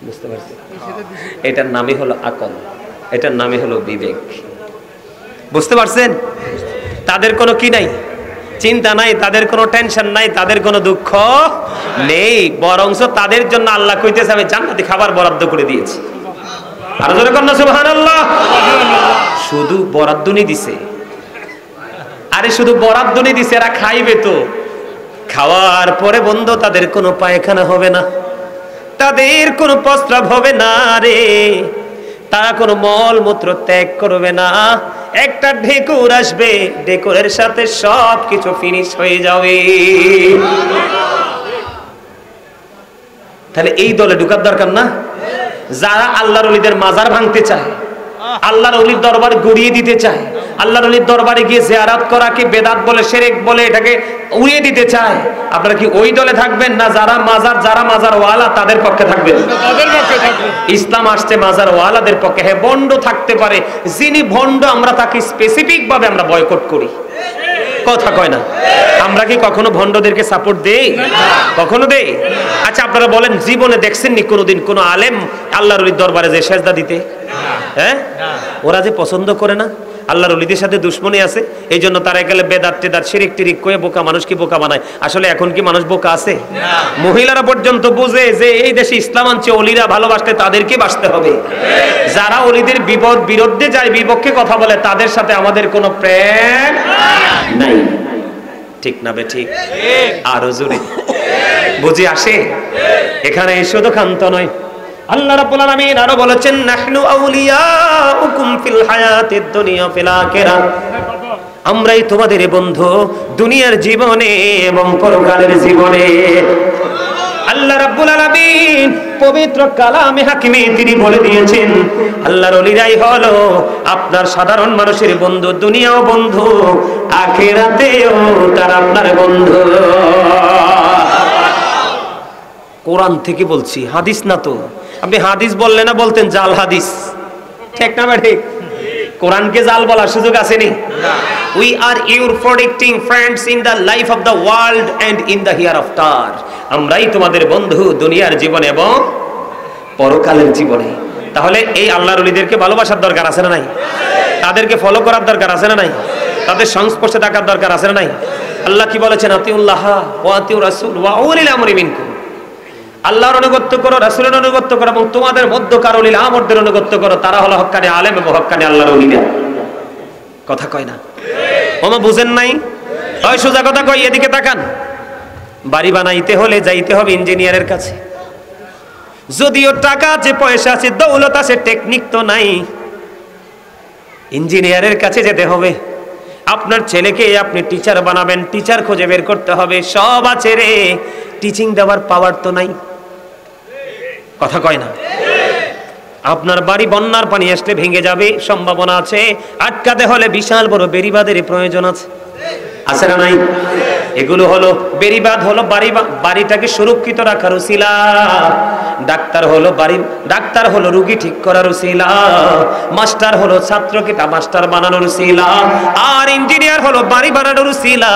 বুঝতে পারছি। এটার নামই হলো আকল, এটার নামই হলো বিবেক। বুঝতে পারছেন? তাদের কোনো কি নাই, চিন্তা নাই, তাদের কোনো টেনশন নাই, তাদের কোনো দুঃখ নেই, বরংস তাদের জন্য আল্লাহ কইতেছে আমি জান্নাতে খাবার বরাদ্দ করে দিয়েছি। আর জোরে কন্যা সুবহানাল্লাহ। শুধু বরাদ্দনি দিছে, আরে শুধু বরাদ্দনি দিছে, এরা খাইবে তো। খাওয়ার পরে বন্ধু তাদের কোনো পায়খানা হবে না, তাদের কোনো প্রস্রাব হবে না রে, তারা কোনো মল মূত্র ত্যাগ করবে না। একটা ঢেকুর আসবে, ঢেকুরের সাথে সব কিছু ফিনিশ হয়ে যাবে। তাহলে এই দলে ঢুকার দরকার না? যারা আল্লাহর ওলিদের মাজার ভাঙতে চায়, আল্লাহর ওলির দরবার গুড়িয়ে দিতে চায়, আল্লাহর ওলির দরবারে গিয়ে জিয়ারত করাকে বেদাত বলে, শিরক বলে এটাকে উড়িয়ে দিতে চায়, আপনারা কি ওই দলে থাকবেন না যারা মাজার ওয়ালা তাদের পক্ষে থাকবেন? তাদের পক্ষে থাকবে। ইসলাম আসছে মাজার ওয়ালাদের পক্ষে। হ্যাঁ, ভণ্ড থাকতে পারে, যিনি ভণ্ড আমরা তাকে স্পেসিফিক ভাবে আমরা বয়কট করি। কথা কয় না। আমরা কি কখনো ভণ্ডদেরকে সাপোর্ট দেই? কখনো দেই? আচ্ছা আপনারা বলেন, জীবনে দেখছেননি কোনোদিন কোন আলেম আল্লাহর ওলির দরবারে যে সেজদা দিতে? হ্যাঁ, ওরা যে পছন্দ করে না, আল্লাহর ওলিদের সাথে দুশ্মনী আছে, এই জন্য তারা গেলে বেদাত টেদাত শিরিক টিরিক করে বোকা মানুষকে বোকা বানায়। আসলে এখন কি মানুষ বোকা আছে? মহিলারা পর্যন্ত বুঝে যে এই দেশে ইসলাম আনছে, ওলিরা ভালোবাসতে তাদেরকে বাসতে হবে। যারা ওলিদের বিরুদ্ধে যায়, বিপক্ষে কথা বলে, তাদের সাথে আমাদের কোনো প্রেম নাই। ঠিক না বে ঠিক? আরো জোরে বুঝি আসে? এখানে শুধু ক্ষান্ত নয়, আল্লাহ রাব্বুল আলামিন আরো বলেছেন, নাহনু আউলিয়াউকুম ফিল হায়াতিদ দুনিয়া ফিল আখিরাহ, আমরাই তোমাদের বন্ধু দুনিয়ার জীবনে এবং পরকালের জীবনে। আল্লাহ রাব্বুল আলামিন পবিত্র কালামে হাকিমে তিনি বলে দিয়েছেন, আল্লাহর ওলিরাই হলো আপনার সাধারণ মানুষের বন্ধু, দুনিয়াও বন্ধু, আখিরাতেও তারা আপনার বন্ধু। কোরআন থেকে বলছি, হাদিস না তো। আপনি হাদিস বললে না বলতেন জাল হাদিস, ঠিক না ঠিক? কোরআনকে জাল বলার সুযোগ আসেনি। We are your protecting friends in the life of the world and in the hereafter. আমরাই তোমাদের বন্ধু দুনিয়ার জীবনে এবং পরকালের জীবনে। তাহলে এই আল্লাহর ওলিদেরকে ভালোবাসার দরকার আছে না নাই? তাদেরকে ফলো করার দরকার আছে না নাই? তাদের সংস্পর্শে থাকার দরকার আছে না নাই? আল্লাহ কি বলেছেন? আতিউল্লাহ ওয়া আতিউর রাসূল ওয়া উলিল আমরি মিনকুম। আল্লাহর অনুগত্য করো, রাসূলের অনুগত্য করো, এবং তোমাদের মধ্যকার উলিল আমরদের অনুগত্য করো। তারা হলো হক্কানি আলেম এবং হক্কানি আল্লাহর ওলিরা। কথা কয় না? ওমা বুঝেন নাই? ওই সোজা কথা কই, এদিকে তাকান। বাড়ি বানাইতে হলে যাইতে হবে ইঞ্জিনিয়ারের কাছে। যদিও টাকা আছে, পয়সা আছে, দৌলত আছে, টেকনিক তো নাই। ইঞ্জিনিয়ারের কাছে যেতে হবে। আপনার ছেলেকে আপনি টিচার বানাবেন, টিচার খুঁজে বের করতে হবে। সব আছে রে, টিচিং দেওয়ার পাওয়ার তো নাই। কথা কয় না? আপনার বাড়ি বন্যার পানি আসলে ভেঙে যাবে, সম্ভাবনা আছে। আটকাতে হলে বিশাল বড় বেড়িবাঁধের প্রয়োজন আছে, আছে না নাই? এগুলো হলো বেড়িবাঁধ, হলো বাড়িটাকে সুরক্ষিত রাখার উসিলা। ডাক্তার হলো রোগী ঠিক করার উসিলা। মাস্টার হলো ছাত্রকে মাস্টার বানানোর উসিলা। আর ইঞ্জিনিয়ার হলো বাড়ি বানানোর উসিলা।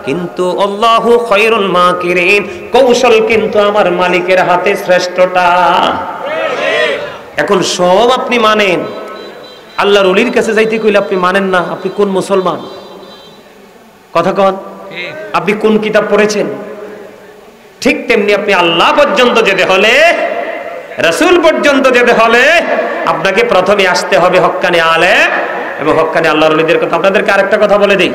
কিন্তু আল্লাহু খায়রুল মাকিরিন, কৌশল কিন্তু আমার মালিকের হাতে শ্রেষ্ঠটা। এখন সব আপনি মানেন, আল্লাহর ওলির কাছে যাইতে কইলে আপনি মানেন না। আপনি কোন মুসলমান? কথা কন, আপনি কোন কিতাব পড়েছেন? ঠিক তেমনি আপনি আল্লাহ পর্যন্ত যেতে হলে, রাসূল পর্যন্ত যেতে হলে আপনাকে প্রথমে আসতে হবে হক্কানি আলেম এবং হক্কানি আল্লাহর ওলিদের কথা। আপনাদেরকে আরেকটা কথা বলে দেই,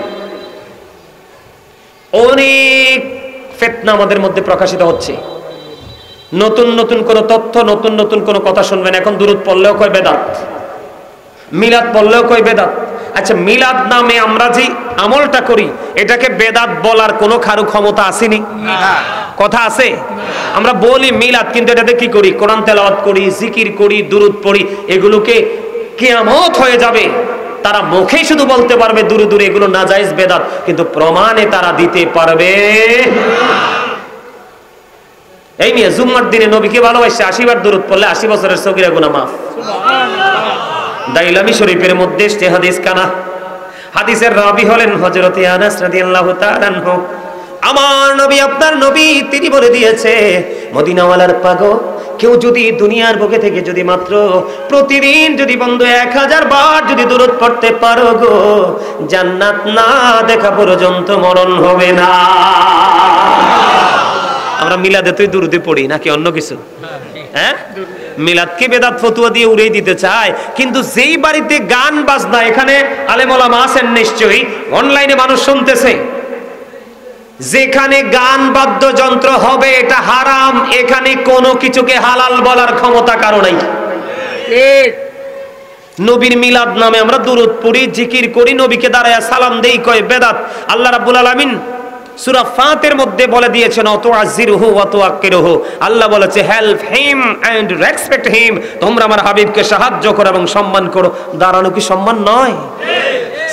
অনেক ফিতনা আমাদের মধ্যে প্রকাশিত হচ্ছে। নতুন নতুন কোন তথ্য, নতুন নতুন কোন কথা শুনবেন। এখন দুরূদ পড়লেও কয় বেদাত, মিলাদ পড়লেও কয় বেদাত। আচ্ছা, মিলাদ নামে আমরা যে আমলটা করি, এটাকে বেদাত বলার কোনো কারো ক্ষমতা আসেনি? কথা আছে? আমরা বলি মিলাদ, কিন্তু এটাতে কি করি? কোরআন তেলাওয়াত করি, জিকির করি, দুরূদ পড়ি। এগুলোকে কিয়ামত হয়ে যাবে, তারা মুখে শুধু বলতে পারবে দূরে দূরে এগুলো নাজায়েজ বেদাত, কিন্তু প্রমাণে তারা দিতে পারবে। এই নিয়ে জুম্মার দিনে নবীকে ভালোবাসে 80 বার দুরূদ পড়লে 80 বছরের সগীরা গুনাহ মাফ। দাইলামি শরীফের মধ্যে এসেছে হাদিস কানা। হাদিসের রাবী হলেন হযরত আনাস রাদিয়াল্লাহু তাআলা আনহু। আমার নবী, আপনার নবী, তিনি বলে দিয়েছে, মদিনাওয়ালার পাগল, কেউ যদি দুনিয়ার বুকে থেকে যদি মাত্র প্রতিদিন যদি বন্ধু 1000 বার যদি দুরূদ পড়তে পারো গো, জান্নাত না দেখা পর্যন্ত মরণ হবে না। আমরা মিলাদে তুই দুরূদে পড়ি নাকি অন্য কিছু? হ্যাঁ, মিলাদকে বেদাত ফতুয়া দিয়ে উড়িয়ে দিতে চায়। কিন্তু যেই বাড়িতে গান বাজনা, এখানে আলেম ওলামা আছেন নিশ্চয়ই, অনলাইনে মানুষ শুনতেছে, যেখানে গান বাদ্যযন্ত্র হবে এটা হারাম, এখানে কোনো কিছুকে হালাল বলার ক্ষমতা কারো নাই। নবীর মিলাদ নামে আমরা দুরূদ পড়ি, জিকির করি, নবীকে দাঁড়ায়া সালাম দেই, কয় বেদাত। আল্লাহ রাব্বুল আলামিন সূরা ফাতির মধ্যে বলে দিয়েছেন, অতুআযিরুহু ওয়া তুআক্কিরুহু। আল্লাহ বলেছে, help him and respect him, তোমরা আমার হাবিবকে সাহায্য করো এবং সম্মান করো। দাঁড়ানো কি সম্মান নয়?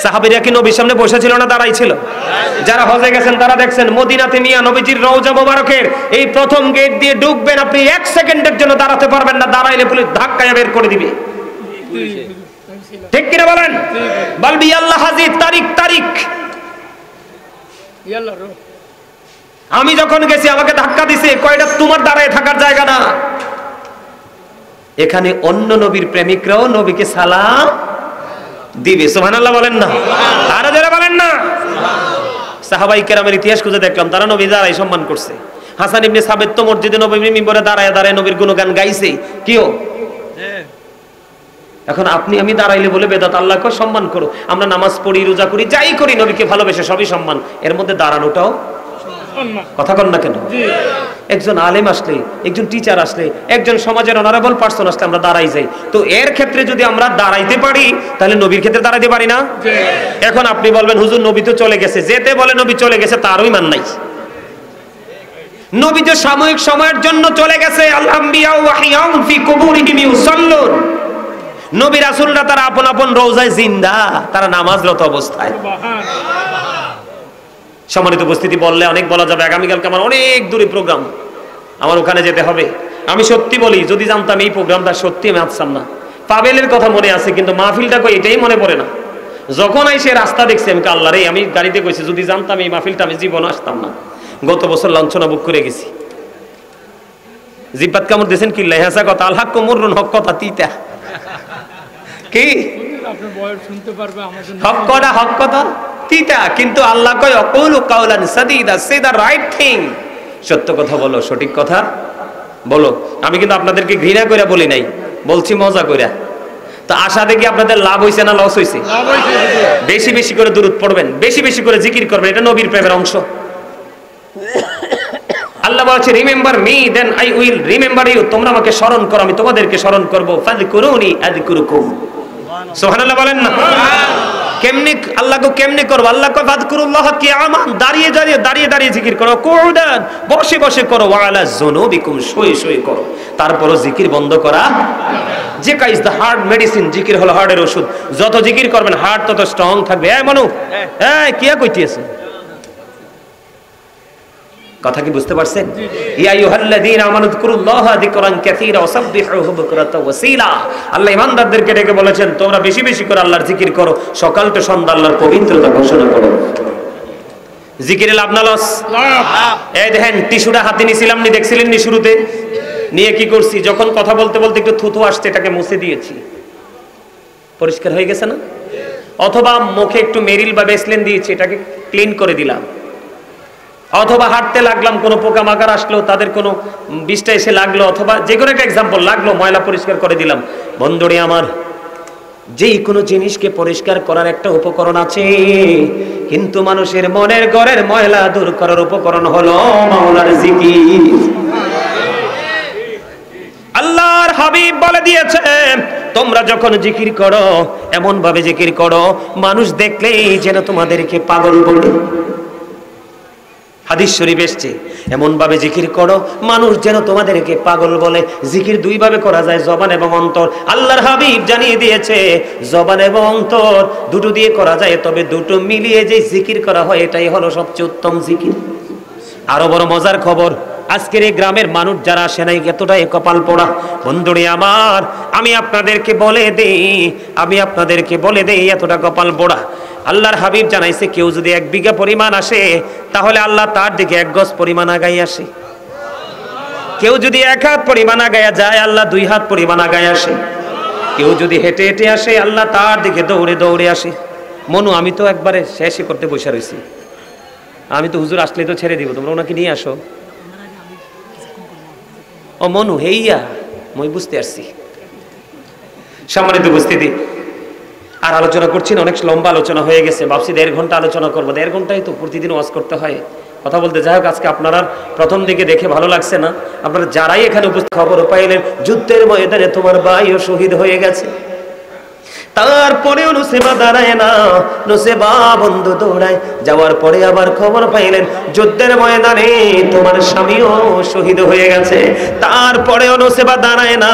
সাহাবীরা কি নবীর সামনে বসেছিল না দাঁড়াইছিল? যারা হজে গেছেন তারা দেখছেন, মদিনাতে মিয়া নবীজির রওজা মোবারকের এই প্রথম গেট দিয়ে ঢুকবেন, আপনি 1 সেকেন্ডের জন্য দাঁড়াতে পারবেন না। দাঁড়াইলে পুলিশ ধাক্কায় বের করে দিবে। ঠিক কিনা বলেন? বলবি আল্লাহ হাজির, তারিখ তারিখ। ইয়াল্লা রো আমি যখন গেছি আমাকে ধাক্কা দিছে, কয়টা তোমার দাঁড়ায় থাকার জায়গা না। এখানে অন্য নবীর প্রেমিকরাও নবীকে সালাম দিবে। সুবহানাল্লাহ বলেন না, আরো যারা বলেন না। সাহাবাই কেরামের ইতিহাস খুঁজে দেখলাম, তারা নবী দাঁড়ায় সম্মান করছে। হাসান ইবনে সাবিত তো মসজিদে নববীর মিম্বরে দাঁড়ায় দাঁড়ায় নবীর গুণগান গাইছে। কিও এখন আপনি আমি দাঁড়াইলে বলে বেদাত, আল্লাহকে সম্মান করো। আমরা নামাজ পড়ি, রোজা করি, যাই করি, নবীকে ভালোবেসে সবই সম্মান। এর মধ্যে দাঁড়ানোটাও কথা কন না কেন? একজন আলেম আসলে, একজন টিচার আসলে, একজন সমাজের অনারেবল পার্সন আসলে আমরা দাঁড়াই যাই। তো এর ক্ষেত্রে যদি আমরা দাঁড়াইতে পারি, তাহলে নবীর ক্ষেত্রে দাঁড়াইতে পারি না? এখন আপনি বলবেন হুজুর নবী তো চলে গেছে, যেতে বলে নবী চলে গেছে তারও ইমান নাই। নবী যে সাময়িক সময়ের জন্য চলে গেছে। আল আম্বিয়া ওয়া হিয়াউন ফি কুবুরিহিম ইউসাল্লুন। নবী রাসূলরা তারা আপন আপন রওজায় জিন্দা, তারা নামাজরত অবস্থায়। সম্মানিত উপস্থিতি, বললে অনেক বলা যাবে। আগামীকালকে আমার অনেক দূরে প্রোগ্রাম, আমার ওখানে যেতে হবে। আমি সত্যি বলি, যদি জানতাম এই প্রোগ্রামটা সত্যি আমি আসতাম না। পাবেলের কথা মনে আছে, কিন্তু মাহফিলটা কই এটাই মনে পড়ে না। যখন আইসে রাস্তা দেখছি আমি আল্লাহ রে, আমি গাড়িতে কইছি যদি জানতাম এই মাহফিলটা আমি জীবন আসতাম না। গত বছর লাঞ্ছনা বুক করে গেছি। জিব্বাত কামড় দিয়েছেন কি লেহাসা কথা, আল হাক্কু মুররুন, হক কথা তিতা। কি আপনার বয়স শুনতে পারবে আমাদের হক কথা, হক কথা তিতা, কিন্তু আল্লাহ কয় অকুলু কাওলান সাদীদা, সে দা রাইট থিং। সত্য কথা বলো, সঠিক কথা বলো। আমি কিন্তু আপনাদেরকে ঘৃণা করে বলি নাই, বলছি মজা কইরা। তো আশা দেখি আপনাদের লাভ হইছে না লস হইছে? বেশি বেশি করে দুরূদ পড়বেন, বেশি বেশি করে জিকির করবেন, এটা নবীর প্রেমের অংশ। আল্লাহ বলছে remember me then I will remember you. তোমরা আমাকে স্মরণ করো, আমি তোমাদেরকে স্মরণ করব। ফাযকুরুনি আযকুরুকুম। সুবহানাল্লাহ বলেন না। কেমনে আল্লাহকে কেমনে করব? আল্লাহ কয় ফাযকুরুল্লাহ কিয়ামান, দাঁড়িয়ে দাঁড়িয়ে দাঁড়িয়ে দাঁড়িয়ে জিকির করো। কুউদান, বসে বসে করো। ওয়া আলা যুনুবিকুম, শুয়ে শুয়ে করো। তারপরও জিকির বন্ধ করা। জিকির ইজ দ্য হার্ট মেডিসিন। জিকির হলো হার্টের ওষুধ। যত জিকির করবেন হার্ট তত স্ট্রং থাকবে। এই মানু, এই কিয়া কইতেছে? কথা কি বুঝতে পারছেন? ইয়া আইয়ুহাল্লাযীনা আমানু যিকুরুল্লাহা যিকরান কাসীরা ওয়াসাব্বিহুহু বুকরাতাও ওয়াসীলা। আল্লাহ ইমানদারদেরকে ডেকে বলেছেন তোমরা বেশি বেশি করে আল্লাহর জিকির করো, সকাল থেকে সন্ধ্যা আল্লাহর পবিত্রতা ঘোষণা করো। জিকিরে লাভ না লস? এই দেখেন টিস্যুটা হাতে নিছিলাম, নি দেখছিলেন নি শুরুতে? নিয়ে কি করছি, যখন কথা বলতে বলতে একটু থুথু আসছে এটাকে মুছে দিয়েছি, পরিষ্কার হয়ে গেছে না? অথবা মুখে একটু মেরিল বা ভেসলিন দিয়েছি, এটাকে ক্লিন করে দিলাম। অথবা হাঁটতে লাগলাম, কোনো পোকামাকড় আসলো, তাদের কোনো বিষটা এসে লাগলো, অথবা যে কোনো একটা এক্সাম্পল লাগলো, ময়লা পরিষ্কার করে দিলাম। বন্ধুরে আমার, যেই কোনো জিনিসকে পরিষ্কার করার একটা উপকরণ আছে, কিন্তু মানুষের মনের ঘরের ময়লা দূর করার উপকরণ হলো মাওলার জিকির। আল্লাহর হাবিব বলে দিয়েছে তোমরা যখন জিকির করো এমন ভাবে জিকির করো মানুষ দেখলেই যেন তোমাদেরকে পাগল বলে। হাদিস শরীফ এসেছে এমন ভাবে জিকির করো মানুষ যেন তোমাদেরকে পাগল বলে। জিকির দুই ভাবে করা যায়, জবান এবং অন্তর। আল্লাহর হাবিব জানিয়ে দিয়েছে জবান এবং অন্তর দুটো দিয়ে করা যায়, তবে দুটো মিলিয়ে যে জিকির করা হয় এটাই হলো সবচেয়ে উত্তম জিকির। আরো বড় মজার খবর, আজকের এই গ্রামের মানুষ যারা আসে নাই এতটাই কপাল পোড়া। বন্ধুরে আমার, আমি আপনাদেরকে বলে দেই এতটা কপাল পোড়া। আল্লাহর হাবিব জানাইছে কেউ যদি 1 বিঘা পরিমাণ আসে তাহলে আল্লাহ তার দিকে 1 গজ পরিমাণ আগাই আসে। কেউ যদি 1 হাত পরিমাণ আগায়া যায় আল্লাহ 2 হাত পরিমাণ আগায় আসে। কেউ যদি হেঁটে হেঁটে আসে আল্লাহ তার দিকে দৌড়ে দৌড়ে আসে। মনু, আমি তো একবারে শেষই করতে বসে রয়েছি, আমি তো হুজুর আসলে তো ছেড়ে দিব, তোমরা ওনাকে নিয়ে আসো। ও মনু, হেইয়া মই বুঝতে পারছি। সম্মানিত উপস্থিতি, আর আলোচনা করছি না, অনেক লম্বা আলোচনা হয়ে গেছে। ভাবছি 1.5 ঘন্টা আলোচনা করবো। 1.5 ঘন্টায় তো প্রতিদিন ওয়াজ করতে হয়, কথা বলতে। যাই হোক, আজকে আপনারা প্রথম দিকে দেখে ভালো লাগছে না। আপনারা যারাই এখানে উপস্থিত খবর পাইলেন যুদ্ধের ময়দানে তোমার ভাইও শহীদ হয়ে গেছে, তারপরেও নুসেবা দাঁড়ায় না, নুসেবা বন্ধু দৌড়ায়। যাওয়ার পরে আবার খবর পাইলেন যুদ্ধের ময়দানে তোমার স্বামীও শহীদ হয়ে গেছে, তারপরেও নুসেবা দাঁড়ায় না,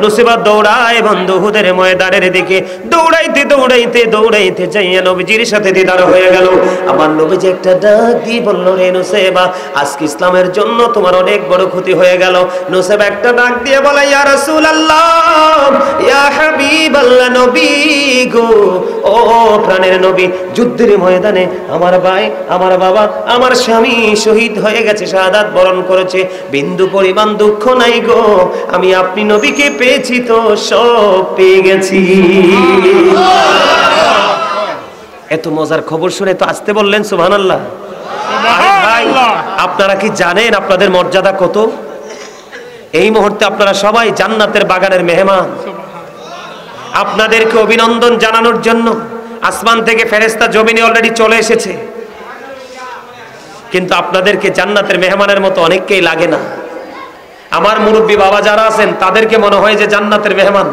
নুসেবা দৌড়ায় বন্ধু হুদের ময়দানের দিকে। দৌড়াইতে দৌড়াইতে দৌড়াইতে যাইয়া নবীজির সাথে দিদার হয়ে গেল। আমার নবীজি একটা ডাক দিয়ে বলল, রে নুসেবা, আজকে ইসলামের জন্য তোমার অনেক বড় ক্ষতি হয়ে গেল। নুসেবা একটা ডাক দিয়ে বলে, ইয়া রাসূলুল্লাহ, ইয়া হাবিবাল্লাহ, নবী গো, ও প্রাণের নবী, যুদ্ধের ময়দানে আমার ভাই, আমার বাবা, আমার স্বামী শহীদ হয়ে গেছে, শাহাদাত বরণ করেছে, বিন্দু পরিমাণ দুঃখ নাই গো, আমি আপনি নবীকে পেয়েছি তো সব পেয়ে গেছি। এত মজার খবর শুনে তো আসতে বললেন সুবহানাল্লাহ। ভাই, আপনারা কি জানেন আপনাদের মর্যাদা কত? এই মুহূর্তে আপনারা সবাই জান্নাতের বাগানের মেহমান। আপনাদেরকে অভিনন্দন জানানোর জন্য আসমান থেকে ফেরেশতা জমিনে অলরেডি চলে এসেছে, কিন্তু আপনাদেরকে জান্নাতের মেহমানের মতো অনেককেই লাগে না। আমার মুরব্বী বাবা যারা আছেন তাদেরকে মনে হয় যে জান্নাতের মেহমান।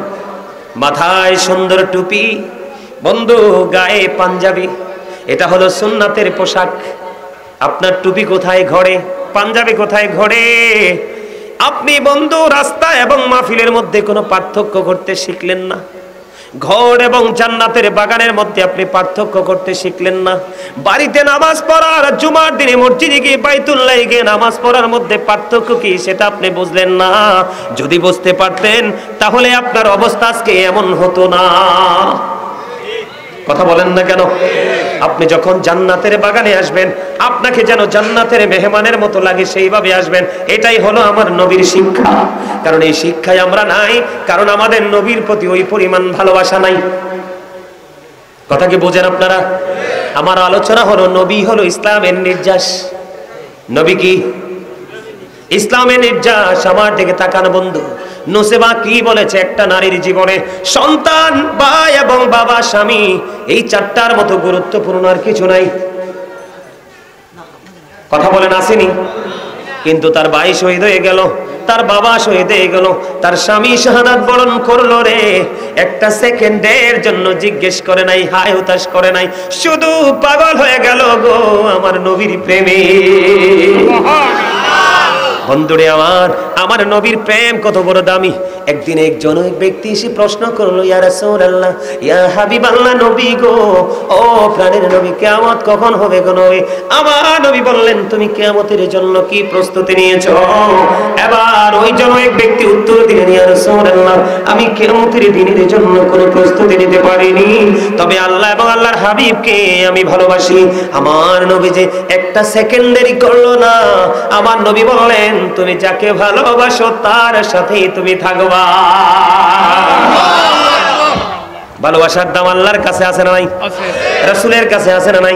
মাথায় সুন্দর টুপি, বন্ধু গায়ে পাঞ্জাবি, এটা হলো সুন্নাতের পোশাক। আপনার টুপি কোথায় ঘরে, পাঞ্জাবি কোথায় ঘরে? আপনি বন্ধু রাস্তা এবং মাহফিলের মধ্যে কোনো পার্থক্য করতে শিখলেন না। ঘর এবং জান্নাতের বাগানের মধ্যে আপনি পার্থক্য করতে শিখলেন না। বাড়িতে নামাজ পড়ার, জুমার দিনে মসজিদে গিয়ে বাইতুল্লাহ গিয়ে নামাজ পড়ার মধ্যে পার্থক্য কি সেটা আপনি বুঝলেন না। যদি বুঝতে পারতেন তাহলে আপনার অবস্থা আজকে এমন হতো না। কথা বলেন না কেন? আপনি যখন জান্নাতের বাগানে আসবেন আপনাকে যেন জান্নাতের মেহমানের মতো লাগে, সেইভাবে আসবেন। এটাই হলো আমার নবীর শিক্ষা। কারণ এই শিক্ষায় আমরা নাই, কারণ আমাদের নবীর প্রতি ওই পরিমাণ ভালোবাসা নাই। কথা কি বোঝেন আপনারা? আমার আলোচনা হলো নবী হলো ইসলামের নির্যাস। নবী কি? ইসলামের নির্যাস। আমার দিকে তাকান বন্ধু, নুসেবা কি বলেছে? একটা নারীর জীবনে সন্তান, ভাই এবং বাবা, স্বামী, এই চারটার মতো গুরুত্বপূর্ণ আর কিছু নাই। কথা বলেন আসেনি? কিন্তু তার ভাই শহীদ হয়ে গেল, তার বাবা শহীদ হয়ে গেল, তার স্বামী শাহাদাত বরণ করলো রে, একটা সেকেন্ডের জন্য জিজ্ঞেস করে নাই, হায় হতাশ করে নাই, শুধু পাগল হয়ে গেল গো আমার নবীর প্রেমে। বন্ধুরে আমার নবীর প্রেম কত বড় দামি। একদিন একজন ব্যক্তি এসে প্রশ্ন করলো, ইয়া রাসূলুল্লাহ, ইয়া হাবিবাল্লাহ, নবী গো, ও প্রাণের নবী, কিয়ামত কখন হবে গো নবী? আমার নবী বললেন, তুমি কিয়ামতের জন্য কি প্রস্তুতি নিয়েছো? এবার ওই জন এক ব্যক্তি উত্তর দিলেন, ইয়া রাসূলুল্লাহ, আমি কিয়ামতের দিনের জন্য কোনো প্রস্তুতি নিতে পারিনি, তবে আল্লাহ এবং আল্লাহর হাবিবকে আমি ভালোবাসি। আমার নবী যে একটা সেকেন্ডেরই করলো না। আমার নবী বললেন, তুমি যাকে ভালোবাসো তার সাথেই তুমি থাকবা। ভালোবাসার দাম আল্লাহর কাছে আছে না নাই? রাসূলের কাছে আছে না নাই?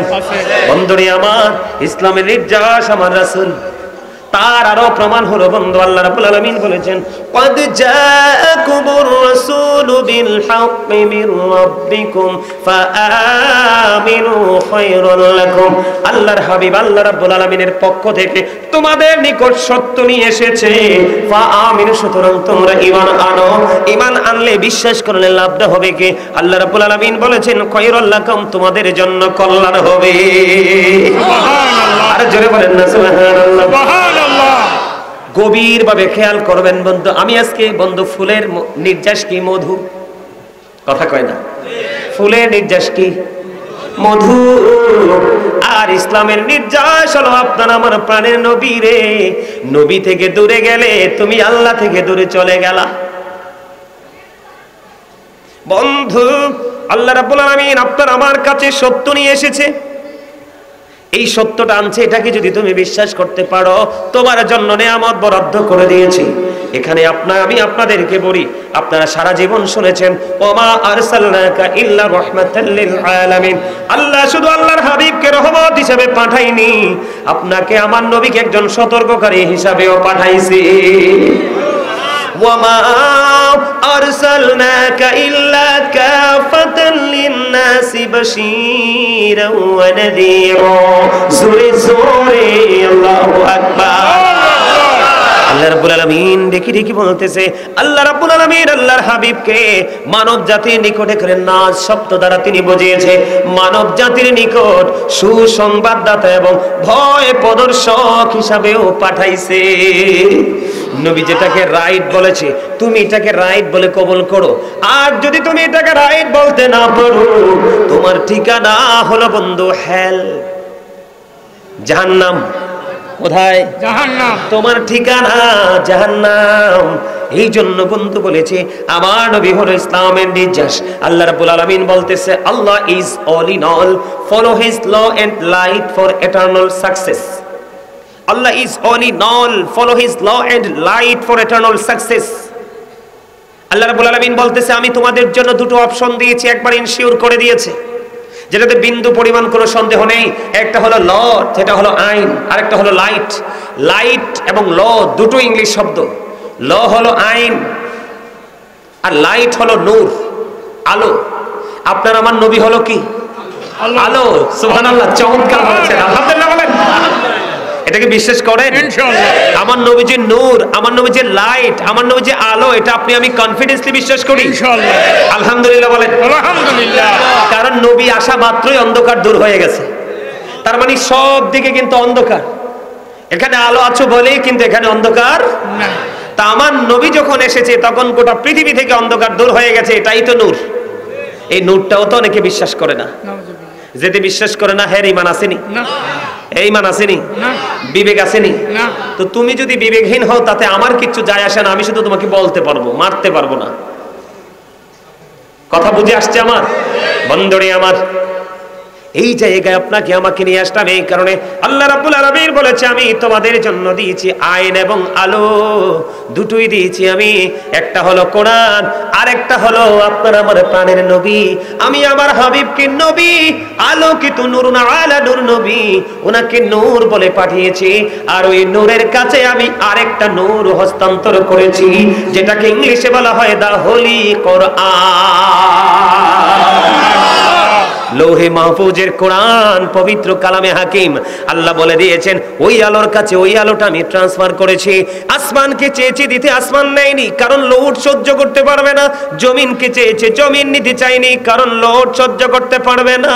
বন্ধুরে আমার, ইসলামের নির্যাস আমার রাসূল। তার আরো প্রমাণ হলো বন্ধু, আল্লাহ রাব্বুল আলামিন বলেছেন, ক্বাদ জাআকুমুর রাসূলু বিল হাক্কি মির রাব্বিকুম ফাআমিনু খায়রাল লাকুম। আল্লাহর হাবিব আল্লাহ রাব্বুল আলামিনের পক্ষ থেকে তোমাদের নিকট সত্য নিয়ে এসেছে, ফাআমিনু, সুতরাং তোমরা ঈমান আনো। ঈমান আনলে, বিশ্বাস করলে লাভটা হবে কি? আল্লাহ রাব্বুল আলামিন বলেছেন, খায়রাল লাকুম, তোমাদের জন্য কল্যাণ হবে। সুবহানাল্লাহ। আর জোরে বলেন না সুবহানাল্লাহ। গভীর ভাবে খেয়াল করবেন বন্ধু। আমি আজকে বন্ধু, ফুলের নির্যাস কি? মধু। কথা কয় না? ফুলের নির্যাস কি? মধু। আর ইসলামের নির্যাস হলো আপনার আমার প্রাণের নবী রে। নবী থেকে দূরে গেলে তুমি আল্লাহ থেকে দূরে চলে গেলা। বন্ধু, আল্লাহ রাব্বুল আলামিন আপনার আমার কাছে সত্য নিয়ে এসেছে। এই সত্যটা আনছে, এটাকে যদি তুমি বিশ্বাস করতে পারো, তোমার জন্য নিয়ামত বরাদ্দ করে দিয়েছি। এখানে আমি আপনাদেরকে বলি, আপনারা সারা জীবন শুনেছেন, ওমা আরসালনাকা ইল্লা রাহমাতাল লিল আলামিন। আল্লাহ শুধু আল্লাহর হাবিবকে রহমত হিসেবে পাঠায়নি, আপনাকে আমার নবীকে একজন সতর্ককারী হিসাবেও পাঠাইছে। ওয়ামা আরসালনাকা ইল্লা কাফাতাল লিন-নাসি বাশীরাও ওয়া নাযীরা। জোরে জোরে আল্লাহু আকবার। আল্লাহ রাব্বুল আলামিন দেখি বলতেছে, আল্লাহ রাব্বুল আলামিন আল্লাহর হাবিবকে মানব জাতির নিকটে করে নাজ শব্দ দ্বারা তিনি বুঝিয়েছে, মানব জাতির নিকট সুসংবাদদাতা এবং ভয় প্রদর্শক হিসাবেও পাঠাইছে। নবী যেটাকে রাইট বলেছে, তুমি এটাকে রাইট বলে কবুল করো। আর যদি তুমি এটাকে রাইট বলতে না পারো, তোমার ঠিকানা হলো বন্ধু হেল, জাহান্নাম। কোথায়? জাহান্নাম। তোমার ঠিকানা জাহান্নাম। এই জন্য বন্ধু বলেছে আমার নবী হলো ইসলামের নির্যাস। আল্লাহ রাব্বুল আলামিন বলতেছে Allah is all in all, follow his law and light for eternal success. Allah is all in all, follow his law and light for eternal success. Allah রাব্বুল আলামিন বলতেছে আমি তোমাদের জন্য দুটো অপশন দিয়েছি, একবার ইনশিওর করে দিয়েছে, যেটাতে বিন্দু পরিমাণ কোনো সন্দেহ নেই। একটা হলো ল, সেটা হলো আইন, আর একটা হলো লাইট। লাইট এবং ল দুটো ইংলিশ শব্দ। ল হলো আইন আর লাইট হলো নূর, আলো। আপনার আমার নবী হলো কি? আলো। সুবহানাল্লাহ, চমৎকার বলেছেন, আলহামদুলিল্লাহ বলেন। এটাকে বিশ্বাস করেন? ইনশাআল্লাহ। আমার নবী যে নূর, আমার নবী যে লাইট, আমার নবী যে আলো, এটা আপনি আমি কনফিডেন্সলি বিশ্বাস করি ইনশাআল্লাহ। আলহামদুলিল্লাহ বলেন। আলহামদুলিল্লাহ। কারণ নবী আসা মাত্রই অন্ধকার দূর হয়ে গেছে। তার মানে সব দিকে কিন্তু অন্ধকার, এখানে আলো আছে বলেই কিন্তু এখানে অন্ধকার না। তা আমার নবী যখন এসেছে তখন গোটা পৃথিবী থেকে অন্ধকার দূর হয়ে গেছে, এটাই তো নূর। এই নূরটাও তো অনেকে বিশ্বাস করে না। নাউজুবিল্লাহ। যেতে বিশ্বাস করে না, হ্যাঁ ইমান আসেনি, না এই ইমান আসেনি, না বিবেক আসেনি। না। তো তুমি যদি বিবেকহীন হও তাতে আমার কিচ্ছু যায় আসে না, আমি শুধু তোমাকে বলতে পারবো, মারতে পারবো না। কথা বুঝে আসছে আমার বন্ধুরে আমার? এই জায়গায় আপনাকে আমাকে নিয়ে আসলাম এই কারণে, আল্লাহ রাব্বুল আলামিন বলেছে আমি তোমাদের জন্য দিয়েছি আইন এবং আলো, দুটোই দিয়েছি আমি। একটা হলো কোরআন, আর একটা হলো আপনার আমার প্রাণের নবী। আমি আমার হাবিবকে নবী, আলোকিত নূরুন আলা নূর নবী, ওনাকে নূর বলে পাঠিয়েছি। আর ওই নূরের কাছে আমি আরেকটা নূর হস্তান্তর করেছি, যেটাকে ইংলিশে বলা হয় দা হোলি কোরআন। লৌহে মাহফুজের কোরআন, পবিত্র কালামে হাকিম। আল্লাহ বলে দিয়েছেন ওই আলোর কাছে ওই আলোটা আমি ট্রান্সফার করেছি। আসমানকে চেয়েছি দিতে, আসমান নেয়নি, কারণ লোড সহ্য করতে পারবে না। জমিনকে চেয়েছে, জমিন নিতে চাইনি, কারণ লোড সহ্য করতে পারবে না।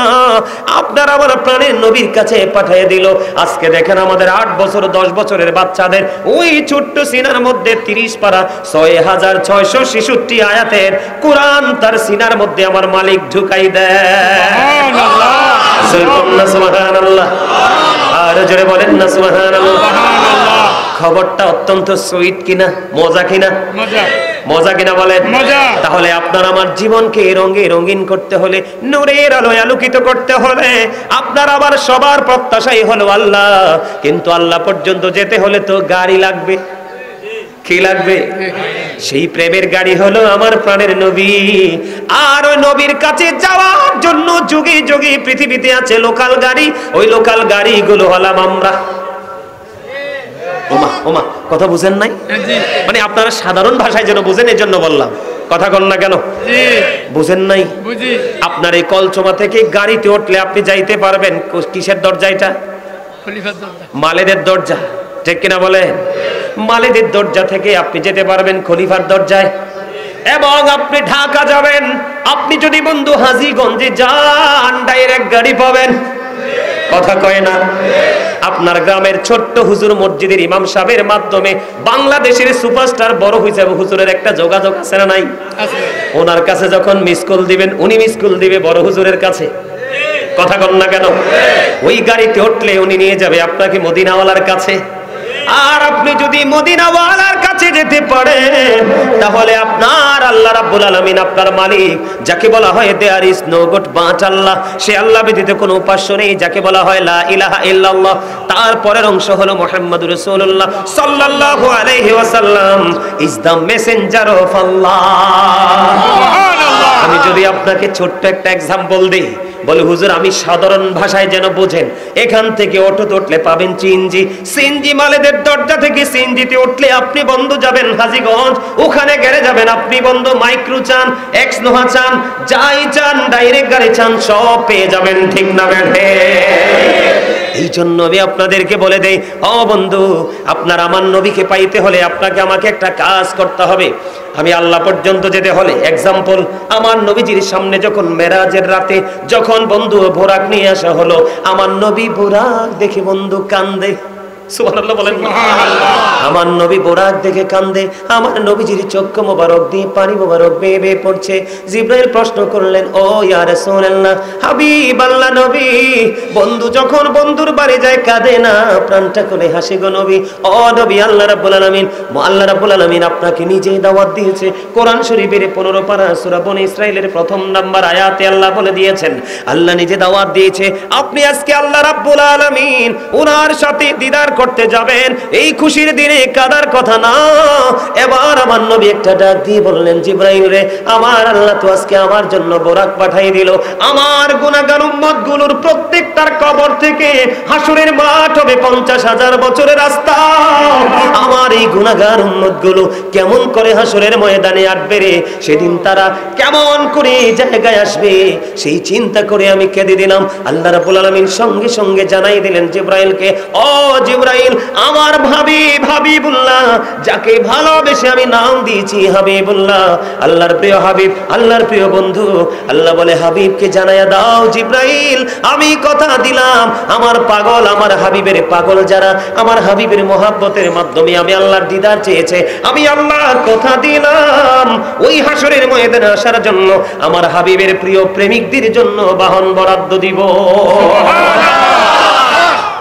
আপনার আমার প্রাণের নবীর কাছে পাঠিয়ে দিল। আজকে দেখেন আমাদের 8 বছর 10 বছরের বাচ্চাদের ওই ছোট্ট সিনার মধ্যে 30 পারা 6666 আয়াতের কোরআন তার সিনার মধ্যে আমার মালিক ঢুকাই দেয়। সুবহানাল্লাহ। আর জোরে বলেন না সুবহানাল্লাহ। খবরটা অত্যন্ত সুইট কিনা, মজা কিনা? মজা কিনা বলেন? তাহলে আপনার আমার জীবনকে রঙে রঙিন করতে হলে, নূরের আলোয় আলোকিত করতে হলে, আপনার আবার সবার প্রত্যাশাই হলো আল্লাহ। কিন্তু আল্লাহ পর্যন্ত যেতে হলে তো গাড়ি লাগবে। কি লাগবে? সেই প্রেমের গাড়ি হলো আমার প্রাণের নবী। আর ওই নবীর কাছে যাওয়ার জন্য যুগে যুগে পৃথিবীতে আছে লোকাল গাড়ি। ওই লোকাল গাড়িগুলো হলাম আমরা। ওমা ওমা, কথা বুঝেন নাই? মানে আপনারা সাধারণ ভাষায় যেন বুঝেন, এই জন্য বললাম। কথা কন না কেন? বুঝেন নাই? আপনার এই কলচমা থেকে গাড়িতে উঠলে আপনি যাইতে পারবেন কিসের দরজা? এটা মালেদের দরজা, ঠিক কিনা বলে? মালেদের দরজা থেকে আপনি যেতে পারবেন খলিফার দরজায়। এবং আপনি ঢাকা যাবেন, আপনি যদি বন্ধু হাজীগঞ্জে যান ডাইরেক্ট গাড়ি পাবেন। কথা কয় না? আপনার গ্রামের ছোট্ট হুজুর মসজিদের ইমাম সাহেবের মাধ্যমে বাংলাদেশের সুপারস্টার বড় হিসাব হুজুরের একটা যোগাযোগ আছে না নাই? ওনার কাছে যখন মিস কল দিবেন, উনি মিস কল দিবে বড় হুজুরের কাছে। কথা কন না কেন? ওই গাড়িতে উঠলে উনি নিয়ে যাবে আপনাকে মদিনাওয়ালার কাছে। আর আপনি যদি মদিনাওয়ালার কাছে যেতে পারেন, তাহলে আপনার আল্লাহ রাব্বুল আলামিন, আপনার মালিক, যাকে বলা হয় there is no god but Allah, সে আল্লাহ ব্যতীত কোনো উপাস্য নেই, যাকে বলা হয় লা ইলাহা ইল্লাল্লাহ, তার পরের অংশ হলো মুহাম্মাদুর রাসূলুল্লাহ সাল্লাল্লাহু আলাইহি ওয়াসাল্লাম ইজ দ্য মেসেঞ্জার অফ আল্লাহ। সুবহানাল্লাহ। আমি যদি আপনাকে ছোট্ট একটা এক্সাম্পল দিই, বলে হুজুর আমি সাধারণ ভাষায় যেন বোঝেন, এখান থেকে অটোতে উঠলে পাবেন সিএনজি, সিএনজি মালেদের দরজা থেকে সিএনজিতে উঠলে আপনি বন্ধু যাবেন হাজীগঞ্জ, ওখানে গেলে যাবেন আপনি বন্ধু মাইক্রো চান, এক্স নোহা চান, যাই চান, ডাইরেক্ট গাড়ি চান, সব পেয়ে যাবেন। ঠিক না বেঠে? এই জন্য আমি আপনাদেরকে বলে দেই, ও বন্ধু, আপনার আমার নবীকে পাইতে হলে আপনাকে আমাকে একটা কাজ করতে হবে। আমি আল্লাহ পর্যন্ত যেতে হলে, এক্সাম্পল, আমার নবীজির সামনে যখন মেরাজের রাতে যখন বন্ধু বোরাক নিয়ে আসা হলো, আমার নবী বোরাক দেখে বন্ধু কান্দে। সুবহানাল্লাহ বলেন। আমার নবী বোরাক দেখে কান্দে, আমার নবীজির চক্ষু মোবারক দিয়ে পানি মোবারক বেয়ে বেয়ে পড়ছে। জিবরাইল প্রশ্ন করলেন, ও ইয়া রাসূলুল্লাহ, হাবিব আল্লাহ নবী, বন্ধু যখন বন্ধুর বাড়ি যায় কাঁদে না, প্রাণটা করে হাসে গো নবী। ও নবী, আল্লাহ রাব্বুল আলামিন আপনাকে নিজেই দাওয়াত দিয়েছে। কোরআন শরীফের 15 পারা সূরা বনী ইসরাইলের প্রথম নাম্বার আয়াতে আল্লাহ বলে দিয়েছেন, আল্লাহ নিজে দাওয়াত দিয়েছে, আপনি আজকে আল্লাহ রাব্বুল আলামিন ওনার সাথে দিদার করতে যাবেন। এই খুশির দিনে কাদার কথা না। এবার আমার নবী একটা ডাক দিয়ে বললেন, জিবরাইল রে, আমার আল্লাহ তো আজকে আমার জন্য বোরাক পাঠিয়ে দিল। আমার গুনাহগার উম্মতগুলোর প্রত্যেকটার কবর থেকে হাসরের মাঠ হবে 50,000 বছরের রাস্তা। আমার এই গুনাহগার উম্মতগুলো কেমন করে হাসরের ময়দানে আসবে রে, সেদিন তারা কেমন করে জায়গায় আসবে, সেই চিন্তা করে আমি কেঁদে দিলাম। আল্লাহ রাব্বুল আলামিন সঙ্গে সঙ্গে জানাই দিলেন জিবরাইলকে, ও জিবরাইল, আমার হাবিবুল্লাহ, যাকে ভালোবেসে আমি নাম দিয়েছি হাবিবুল্লাহ, আল্লাহর প্রিয় হাবিব, আল্লাহর প্রিয় বন্ধু। আল্লাহ বলে, হাবিবকে জানায়া দাও জিবরাইল, আমি কথা দিলাম আমার পাগল, আমার হাবিবের পাগল যারা আমার হাবিবের মহব্বতের মাধ্যমে আমি আল্লাহর দিদার চেয়েছে, আমি আল্লাহর কথা দিলাম ওই হাসরের ময়দানে আসার জন্য আমার হাবিবের প্রিয় প্রেমিকদের জন্য বাহন বরাদ্দ দিব।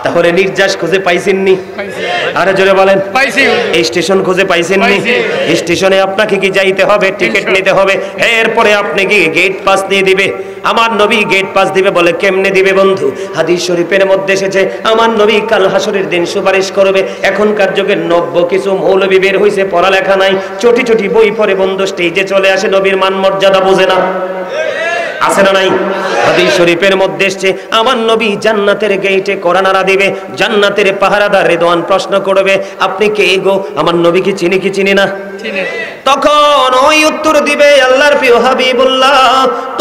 তাহলে নির্যাস খুঁজে পাইছেননি? আরে জোরে বলেন, এই স্টেশন খুঁজে পাইছেননি? স্টেশনে আপনাকে কি যাইতে হবে, টিকিট নিতে হবে, এরপরে আপনি কি গেট পাস দিয়ে দিবে। আমার নবী গেট পাস দিবে বলে, কেমনে দিবে বন্ধু? হাদিস শরীফের মধ্যে এসেছে, আমার নবী কাল হাসরের দিন সুপারিশ করবে। এখনকার যুগে নব্য কিছু মৌলবী বের হইছে, পড়ালেখা নাই, চটি চটি বই পড়ে বন্ধু স্টেজে চলে আসে, নবীর মান মর্যাদা বোঝে না। আছে না নাই? হাদিস শরীফের মধ্যে এসেছে, আমার নবী জান্নাতের গেটে করানারা দিবে, জান্নাতের পাহারাদার রিদওয়ান প্রশ্ন করবে, আপনি কে গো? আমার নবী কি চিনি কি চিনি না? তখন ওই উত্তর দিবে, আল্লাহর প্রিয় হাবিবুল্লাহ।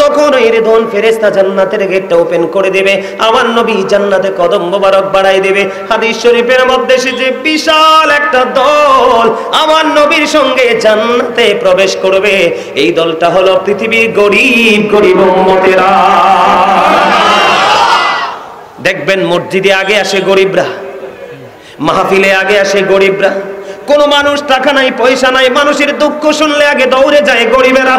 তখন ওই রিদওয়ান ফেরেশতা জান্নাতের গেটটা ওপেন করে দিবে, আমার নবী জান্নাতে কদম মোবারক বাড়াই দিবে। হাদিস শরীফের মধ্যে এসেছে, বিশাল একটা দল আমার নবীর সঙ্গে জান্নাতে প্রবেশ করবে। এই দলটা হলো পৃথিবীর গরিব গরিব উম্মতেরা। দেখবেন মসজিদে আগে আসে গরিবরা, মাহফিলে আগে আসে গরিবরা। কোন মানুষ টাকা নাই পয়সা নাই, মানুষের দুঃখ শুনলে আগে দৌড়ে যায় গরিবেরা।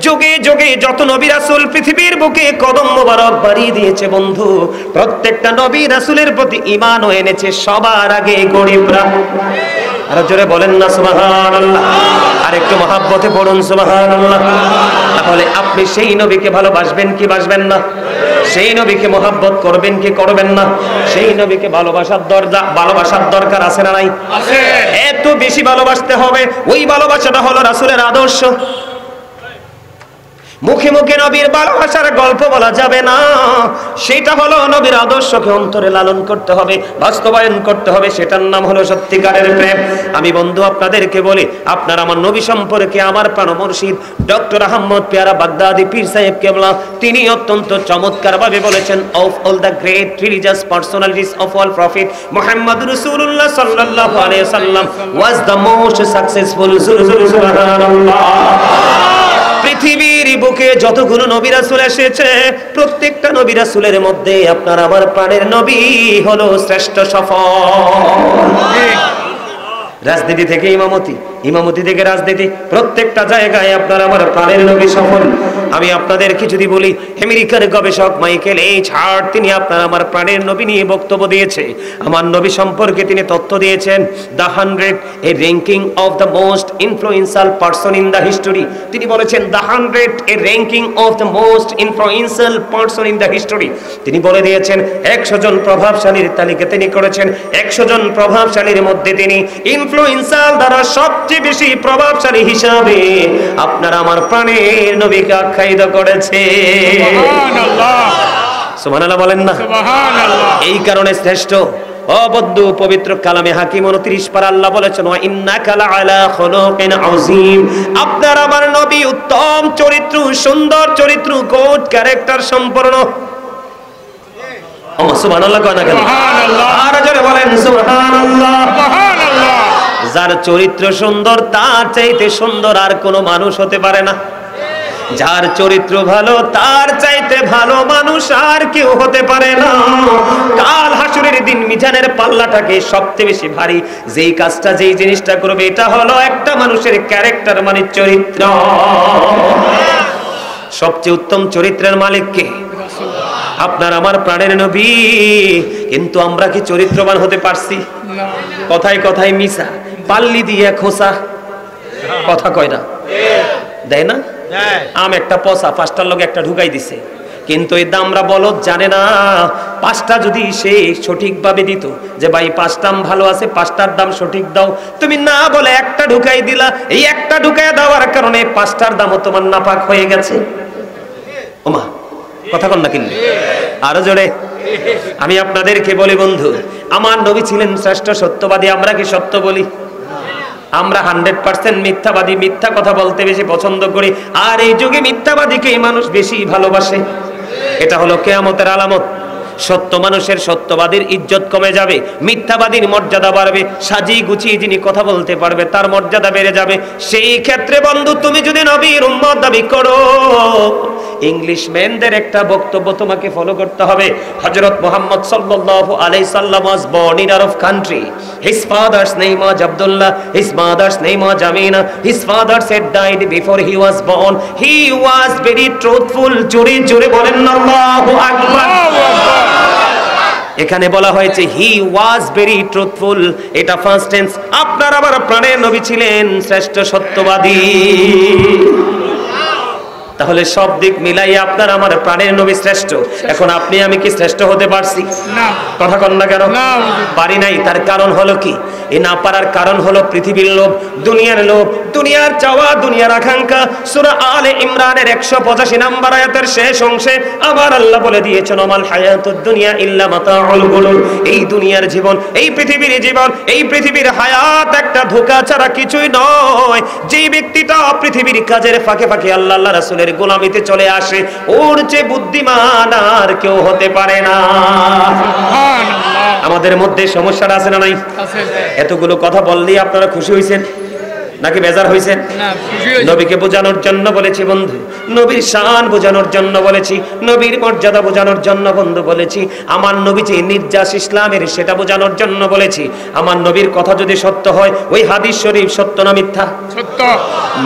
যুগে যুগে যত নবী রাসূল পৃথিবীর বুকে কদম মোবারক বাড়িয়ে দিয়েছে বন্ধু, প্রত্যেকটা নবী রাসূলের প্রতি ঈমান এনেছে সবার আগে গরিবরা। আর জোরে বলেন না সুবহানাল্লাহ, আর একটু মহব্বতে পড়ুন সুবহানাল্লাহ। তাহলে আপনি সেই নবীকে ভালোবাসবেন কি বাসবেন না? সেই নবীকে মহব্বত করবেন কি করবেন না? সেই নবীকে ভালোবাসার দরকার আছে না নাই? এত বেশি ভালোবাসতে হবে। ওই ভালোবাসাটা হলো রাসূলের আদর্শ। মুখে মুখে নবীর ভালোবাসার গল্প বলা যাবে না, সেটা হলো নবীর আদর্শকে অন্তরে লালন করতে হবে, বাস্তবায়ন করতে হবে, সেটার নাম হলো সত্যিকারের প্রেম। আমি বন্ধু আপনাদেরকে বলি, আপনারা আমার নবী সম্পর্কে আমার প্রাণ মুর্শিদ ডক্টর আহমদ পেয়ারা বাগদাদি পীর সাহেব কেবলা তিনি অত্যন্ত চমৎকার ভাবে বলেছেন, of all the great religious personalities of all prophet Muhammad রাসূলুল্লাহ সাল্লাল্লাহু আলাইহি ওয়াসাল্লাম ওয়াজ দ্য মোস্ট সাকসেসফুল। সুবহানাল্লাহ। পৃথিবীর বুকে যতগুলো নবী রাসূল এসেছে, প্রত্যেকটা নবী রাসূলের মধ্যে আপনার আমার প্রাণের নবী হলো শ্রেষ্ঠ সফল। রাজনীতি থেকে ইমামতি, ইমামতি থেকে রাজনীতি, প্রত্যেকটা জায়গায় আপনার আমার প্রাণের নবী সফল। আমি আপনাদেরকে যদি বলি, আমেরিকার গবেষক মাইকেল এইচ হার্ট তিনি আপনার আমার প্রাণের নবী নিয়ে বক্তব্য দিয়েছে। আমার নবী সম্পর্কে তিনি তথ্য দিয়েছেন, the 100 A ranking of the most influential person in the history. তিনি বলেছেন the 100 A ranking of the most influential person in the history. তিনি বলে দিয়েছেন 100 জন প্রভাবশালীর তালিকা তিনি করেছেন, 100 জন প্রভাবশালীর মধ্যে তিনি ইনফ্লুয়েন্সার দ্বারা সবচেয়ে বেশি প্রভাবশালী হিসাবে আপনার আমার প্রাণের নবীকে আখ্যায়িত করেছে। সুবহানাল্লাহ, সুবহানাল্লাহ বলেন না? সুবহানাল্লাহ। এই কারণে শ্রেষ্ঠ অবদ্ধ পবিত্র কালামে হাকিম 29 পারা আল্লাহ বলেছেন, ওয়া ইন্নাকা লাআলা খুলুকিন আযীম। আপনার আমার নবী উত্তম চরিত্র, সুন্দর চরিত্র, গুড ক্যারেক্টার সম্পন্ন। সুবহানাল্লাহ কয় না কেন? সুবহানাল্লাহ। আর জোরে বলেন সুবহানাল্লাহ। সুবহানাল্লাহ। যার চরিত্র সুন্দর তার চাইতে সুন্দর আর কোনো মানুষ হতে পারে না। যার চরিত্র ভালো তার চাইতে ভালো মানুষ আর কেউ হতে পারে না। কাল হাসরের দিন মিজানের পাল্লাটাকে সবচেয়ে বেশি ভারী যেই কাজটা যেই জিনিসটা করবে এটা হলো একটা মানুষের ক্যারেক্টার, মানে চরিত্র। সবচেয়ে উত্তম চরিত্রের মালিক কে? আপনার আমার প্রাণের নবী। কিন্তু আমরা কি চরিত্রবান হতে পারছি? কথায় কথায় মিশা, পাল্লি দিয়ে খোসা, কথা কয় না, দেয় না। আম একটা পচা, পাঁচটার লোক একটা ঢুকাই দিছে, কিন্তু এই দামরা বলদ জানে না। পাঁচটা যদি সে সঠিকভাবে দিত যে ভাই পাঁচটা আম ভালো আছে, পাঁচটার দাম সঠিক দাও, তুমি না বলে একটা ঢুকাই দিলা। এই একটা ঢুকাই দেওয়ার কারণে পাঁচটার দামও তোমার নাপাক হয়ে গেছে। ওমা, কথা কন না কিন্তু আরো জোরে। আমি আপনাদেরকে বলি বন্ধু, আমার নবী ছিলেন শ্রেষ্ঠ সত্যবাদী। আমরা কি সত্য বলি? আমরা 100% মিথ্যাবাদী, মিথ্যা কথা বলতে বেশি পছন্দ করি। আর এই যুগে মিথ্যাবাদীকে মানুষ বেশি ভালোবাসে। এটা হলো কিয়ামতের আলামত। সত্য মানুষের, সত্যবাদীর ইজ্জত কমে যাবে, মিথ্যাবাদীর মর্যাদা বাড়বে। সাজিয়ে গুছিয়ে যিনি কথা বলতে পারবে তার মর্যাদা বেড়ে যাবে। সেই ক্ষেত্রে বন্ধু, তুমি যদি নবীর উম্মত দাবি করো, ইংলিশম্যানদের একটা বক্তব্য তোমাকে ফলো করতে হবে। হযরত মুহাম্মদ সাল্লাল্লাহু আলাইহি সাল্লাম was born in Arab country. His father's name was Abdullah, his mother's name was Amina. His father had died before he was born. He was very truthful. জোরে জোরে বলেন আল্লাহু আকবার। এখানে বলা হয়েছে হি ওয়াজ ভেরি ট্রুথফুল, এটা ফার্স্ট টেন্স। আপনার আবার প্রাণের নবী ছিলেন শ্রেষ্ঠ সত্যবাদী। তাহলে সব দিক মিলাই আপনার আমার প্রাণের নবী শ্রেষ্ঠ। এখন আপনি আমি কি শ্রেষ্ঠ হতে পারছি? না। কথা কন না কেন? পারি নাই। তার কারণ হলো কি? এই না পারার কারণ হলো পৃথিবীর লোভ, দুনিয়ার লোভ, দুনিয়ার চাওয়া, দুনিয়ার আকাঙ্ক্ষা। সূরা আলে ইমরানের 185 নম্বর আয়াতের শেষ অংশে আবার আল্লাহ বলে দিয়েছেন, ওমাল হায়াতুদ দুনিয়া ইল্লা মাতাউল গুরুর। এই দুনিয়ার জীবন, এই পৃথিবীর জীবন, এই পৃথিবীর হায়াত একটা ধোঁকা ছাড়া কিছুই নয়। যেই ব্যক্তিটা পৃথিবীর কাজের ফাঁকে ফাঁকে আল্লাহ আল্লাহ রাসূলের গোলামিতে চলে আসে, ওর চেয়ে বুদ্ধিমান আর কেউ হতে পারে না। আমাদের মধ্যে সমস্যাটা আছে না নাই? এতগুলো কথা বললেই আপনারা খুশি হয়েছেন নাকি বেজার হয়েছেন? নবীকে বোঝানোর জন্য বলেছি বন্ধু, নবীর শান বোঝানোর জন্য বলেছি, নবীর মর্যাদা বোঝানোর জন্য বন্ধু বলেছি, আমার নবী যে নির্যাস ইসলামের সেটা বোঝানোর জন্য বলেছি। আমার নবীর কথা যদি সত্য হয়, ওই হাদিস শরীফ সত্য না মিথ্যা? সত্য।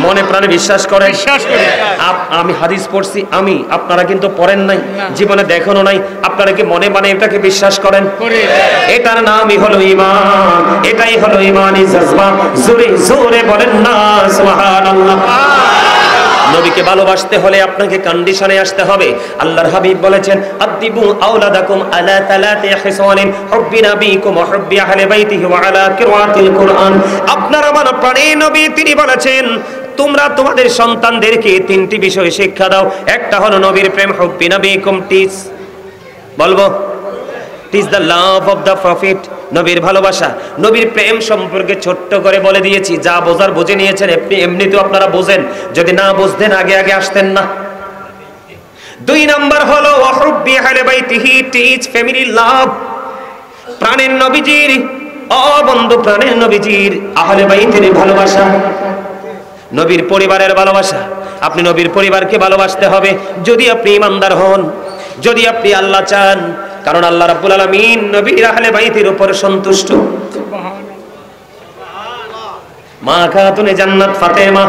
মনে প্রাণে বিশ্বাস করেন? বিশ্বাস করি। আমি হাদিস পড়ছি, আমি, আপনারা কিন্তু পড়েন নাই, জীবনে দেখেনও নাই। আপনারা কি মনে মানে এটাকে বিশ্বাস করেন? এটার নামই হলো ঈমান। এটাই হলো ঈমানি জজবা। জোরে জোরে বলেন না সুবহানাল্লাহ। নবীকে ভালোবাসতে হলে আপনাকে কন্ডিশনে আসতে হবে। আল্লাহর হাবিব বলেছেন, আদিবু আওলাদাকুম আলা তালাতি হিসানিন হুব্বি নাবিকুম ওয়া হুব্বি আহলি বাইতিহি ওয়া আলা কিরাআতিল কুরআন। আপনার আমার প্রাণের নবী তিনি বলেছেন, তোমরা তোমাদের সন্তানদেরকে তিনটি বিষয় শিক্ষা দাও। একটা হলো নবীর প্রেম, হুব্বি নাবিকুম, টিচ, বলবো teach the love of the profit, নবীর ভালোবাসা। নবীর প্রেম সম্পর্কে ছোট্ট করে বলে দিয়েছি, যা বোঝার বুঝে নিয়েছেন। এমনিতেও আপনারা বোঝেন, যদি না বুঝতেন আগে আগে আসতেন না। 2 নাম্বার হলো ওয়াহুব্বি আহলি বাইতিহি, টিচ ফ্যামিলি লাভ। প্রাণের নবীজির, বন্ধু প্রাণের নবীজির আহলে বাইতের ভালোবাসা, নবীর পরিবারের ভালোবাসা। আপনি নবীর পরিবারকে ভালোবাসতে হবে যদি আপনি ঈমানদার হন, যদি আপনি আল্লাহ চান। কারণ আল্লাহ রাব্বুল আলামিন নবীর আহলে বাইতের উপর সন্তুষ্ট। মা খাতুনে জান্নাত ফাতেমা।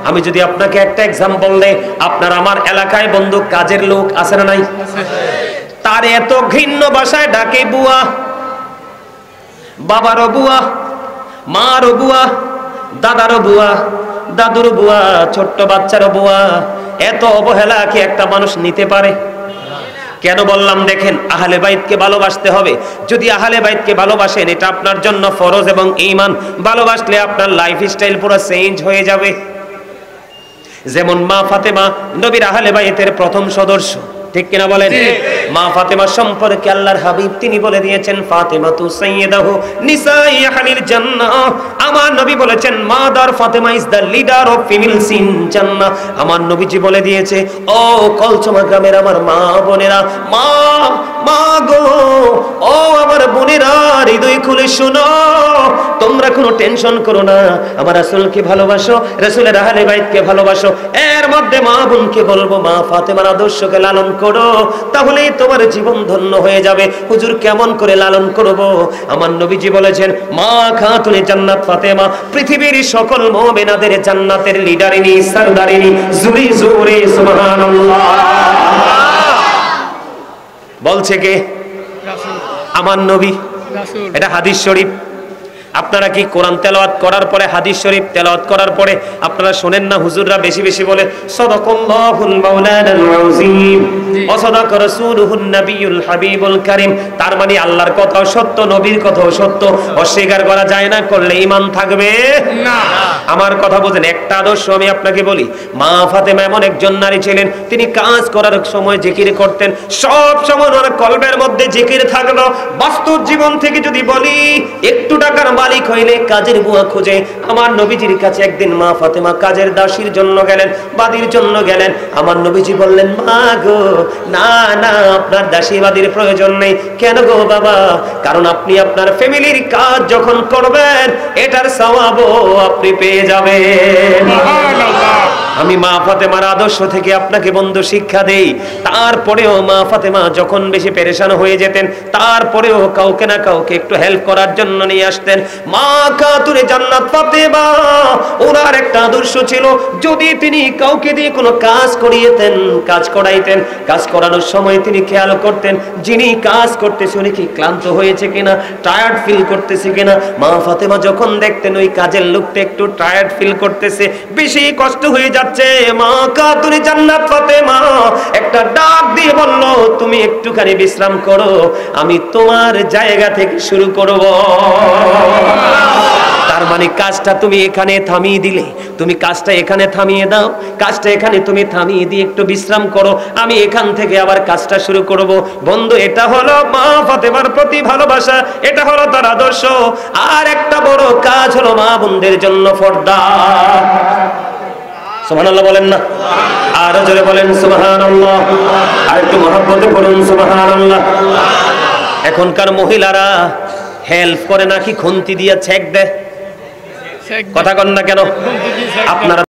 আমি যদি আপনাকে একটা एग्जांपल দেই, আপনার আমার এলাকায় বন্ধু কাজের লোক আছে না নাই? তার এত ঘৃণ্য ভাষায় ডাকে বুয়া, বাবারও বুয়া, মারও বুয়া, দাদারও বুয়া, দাদুর বুয়া, ছোট্ট বাচ্চারও বুয়া। এত অবহেলা কি একটা মানুষ নিতে পারে? কেন বললাম দেখেন, আহলে বাইতকে ভালোবাসতে হবে। যদি আহলে বাইতকে ভালোবাসেন, এটা আপনার জন্য ফরজ এবং ঈমান। ভালোবাসলে আপনার লাইফস্টাইল পুরো চেঞ্জ হয়ে যাবে। যেমন মা ফাতেমা নবীর আহলে বাইতের প্রথম সদস্য, ঠিক কিনা বলেন? মা ফাতেমা সম্পর্কে আল্লাহর হাবিব তিনি বলে দিয়েছেন, ফাতেমাতু সাইয়্যিদাহু নিসাই আহলিল জান্নাহ। আমার নবী বলেছেন, mother Fatema is the leader of females in জান্নাহ। আমার নবীজি বলে দিয়েছে, ও কলচমা গ্রামের আমার মা বোনেরা, মা মা গো, ও আমার বোনেরা, হৃদয় খুলে শোনো, তোমরা কোনো টেনশন করো না, আমার রাসূলকে ভালোবাসো, রাসূলের আহলে বাইতকে ভালোবাসো। এর মধ্যে মা বোনকে বলবো, মা ফাতেমার আদর্শকে লালন করো, তাহলেই তোমার জীবন ধন্য হয়ে যাবে। হুজুর কেমন করে লালন করব? আমার নবীজি বলেছেন, মা খাতুনে জান্নাত ফাতেমা পৃথিবীর সকল মুমিনাদের জান্নাতের লিডারিনী, সরদারিনী। জোরে জোরে সুবহানাল্লাহ। বলছে কে? রাসূল। আমার নবী। রাসূল। এটা হাদিস শরীফ। আপনারা কি কোরআন তেলাওয়াত করার পরে, হাদিস শরীফ তেলাওয়াত করার পরে আপনারা শোনেন না হুজুররা বেশি বেশি বলে সাদাকাল্লাহুল মাওলানাল আযীম ওয়া সাদাকা রাসূলুহুন নবিয়্যুল হাবিবুল কারীম। তার মানে আল্লাহর কথাও সত্য, নবীর কথাও সত্য, অস্বীকার করা যায় না, করলে ঈমান থাকবে না। আমার কথা বোঝেন। একটা আদর্শ আমি আপনাকে বলি, মা ফাতেমা এমন একজন নারী ছিলেন, তিনি কাজ করার সময় জিকির করতেন, সব সময় ওনার কলবের মধ্যে জিকির থাকলো। বাস্তব জীবন থেকে যদি বলি, একটু টাকার মালিক হইলে কাজের বুয়া খুঁজে। আমার নবীজির কাছে একদিন মা ফাতেমা কাজের দাসীর জন্য গেলেন, বাদীর জন্য গেলেন। আমার নবীজি বললেন, মা গো, না না, আপনার দাসী বাদীর প্রয়োজন নেই। কেন গো বাবা? কারণ আপনি আপনার ফ্যামিলির কাজ যখন করবেন, এটার সওয়াবও আপনি পেয়ে যাবেন। সুবহানাল্লাহ। আমি মা ফাতেমার আদর্শ থেকে আপনাকে বন্ধু শিক্ষা দেই। তারপরেও মা ফাতেমা যখন বেশি পেরেশান হয়ে যেতেন, তারপরেও কাউকে না কাউকে একটু হেল্প করার জন্য নিয়ে আসতেন। মা খাতুনে জান্নাত ফাতেমা, ওনার একটা আদর্শ ছিল, যদি তিনি কাউকে দিয়ে কোনো কাজ করিয়েতেন, কাজ করাইতেন, কাজ করানোর সময় তিনি খেয়াল করতেন যিনি কাজ করতেছে উনি কি ক্লান্ত হয়েছে কিনা, টায়ার্ড ফিল করতেছে কিনা। মা ফাতেমা যখন দেখতেন ওই কাজের লোকটা একটু টায়ার্ড ফিল করতেছে, বেশি কষ্ট হয়ে যাচ্ছে, মা খাতুনে জান্নাত ফাতেমা একটা ডাক দিয়ে বলল, তুমি একটুখানি বিশ্রাম করো, আমি তোমার জায়গা থেকে শুরু করব। তার মানে কাজটা তুমি এখানে থামিয়ে দিলে, তুমি কাজটা এখানে থামিয়ে দাও, কাজটা এখানে তুমি থামিয়ে দিয়ে একটু বিশ্রাম করো, আমি এখান থেকে আবার কাজটা শুরু করব। বন্ধু, এটা হলো মা ফাতেমার প্রতি ভালোবাসা, এটা হলো তার আদর্শ। আর একটা বড় কাজ হলো মা বোনদের জন্য পর্দা। সুবহানাল্লাহ বলেন না? আর জোরে বলেন সুবহানাল্লাহ। আর একটু মহব্বতে পড়ুন সুবহানাল্লাহ। এখনকার মহিলারা হেল্প করে নাকি খুন্তি দিয়ে ছেক দেয়? কথা কন না কেন? আপনারা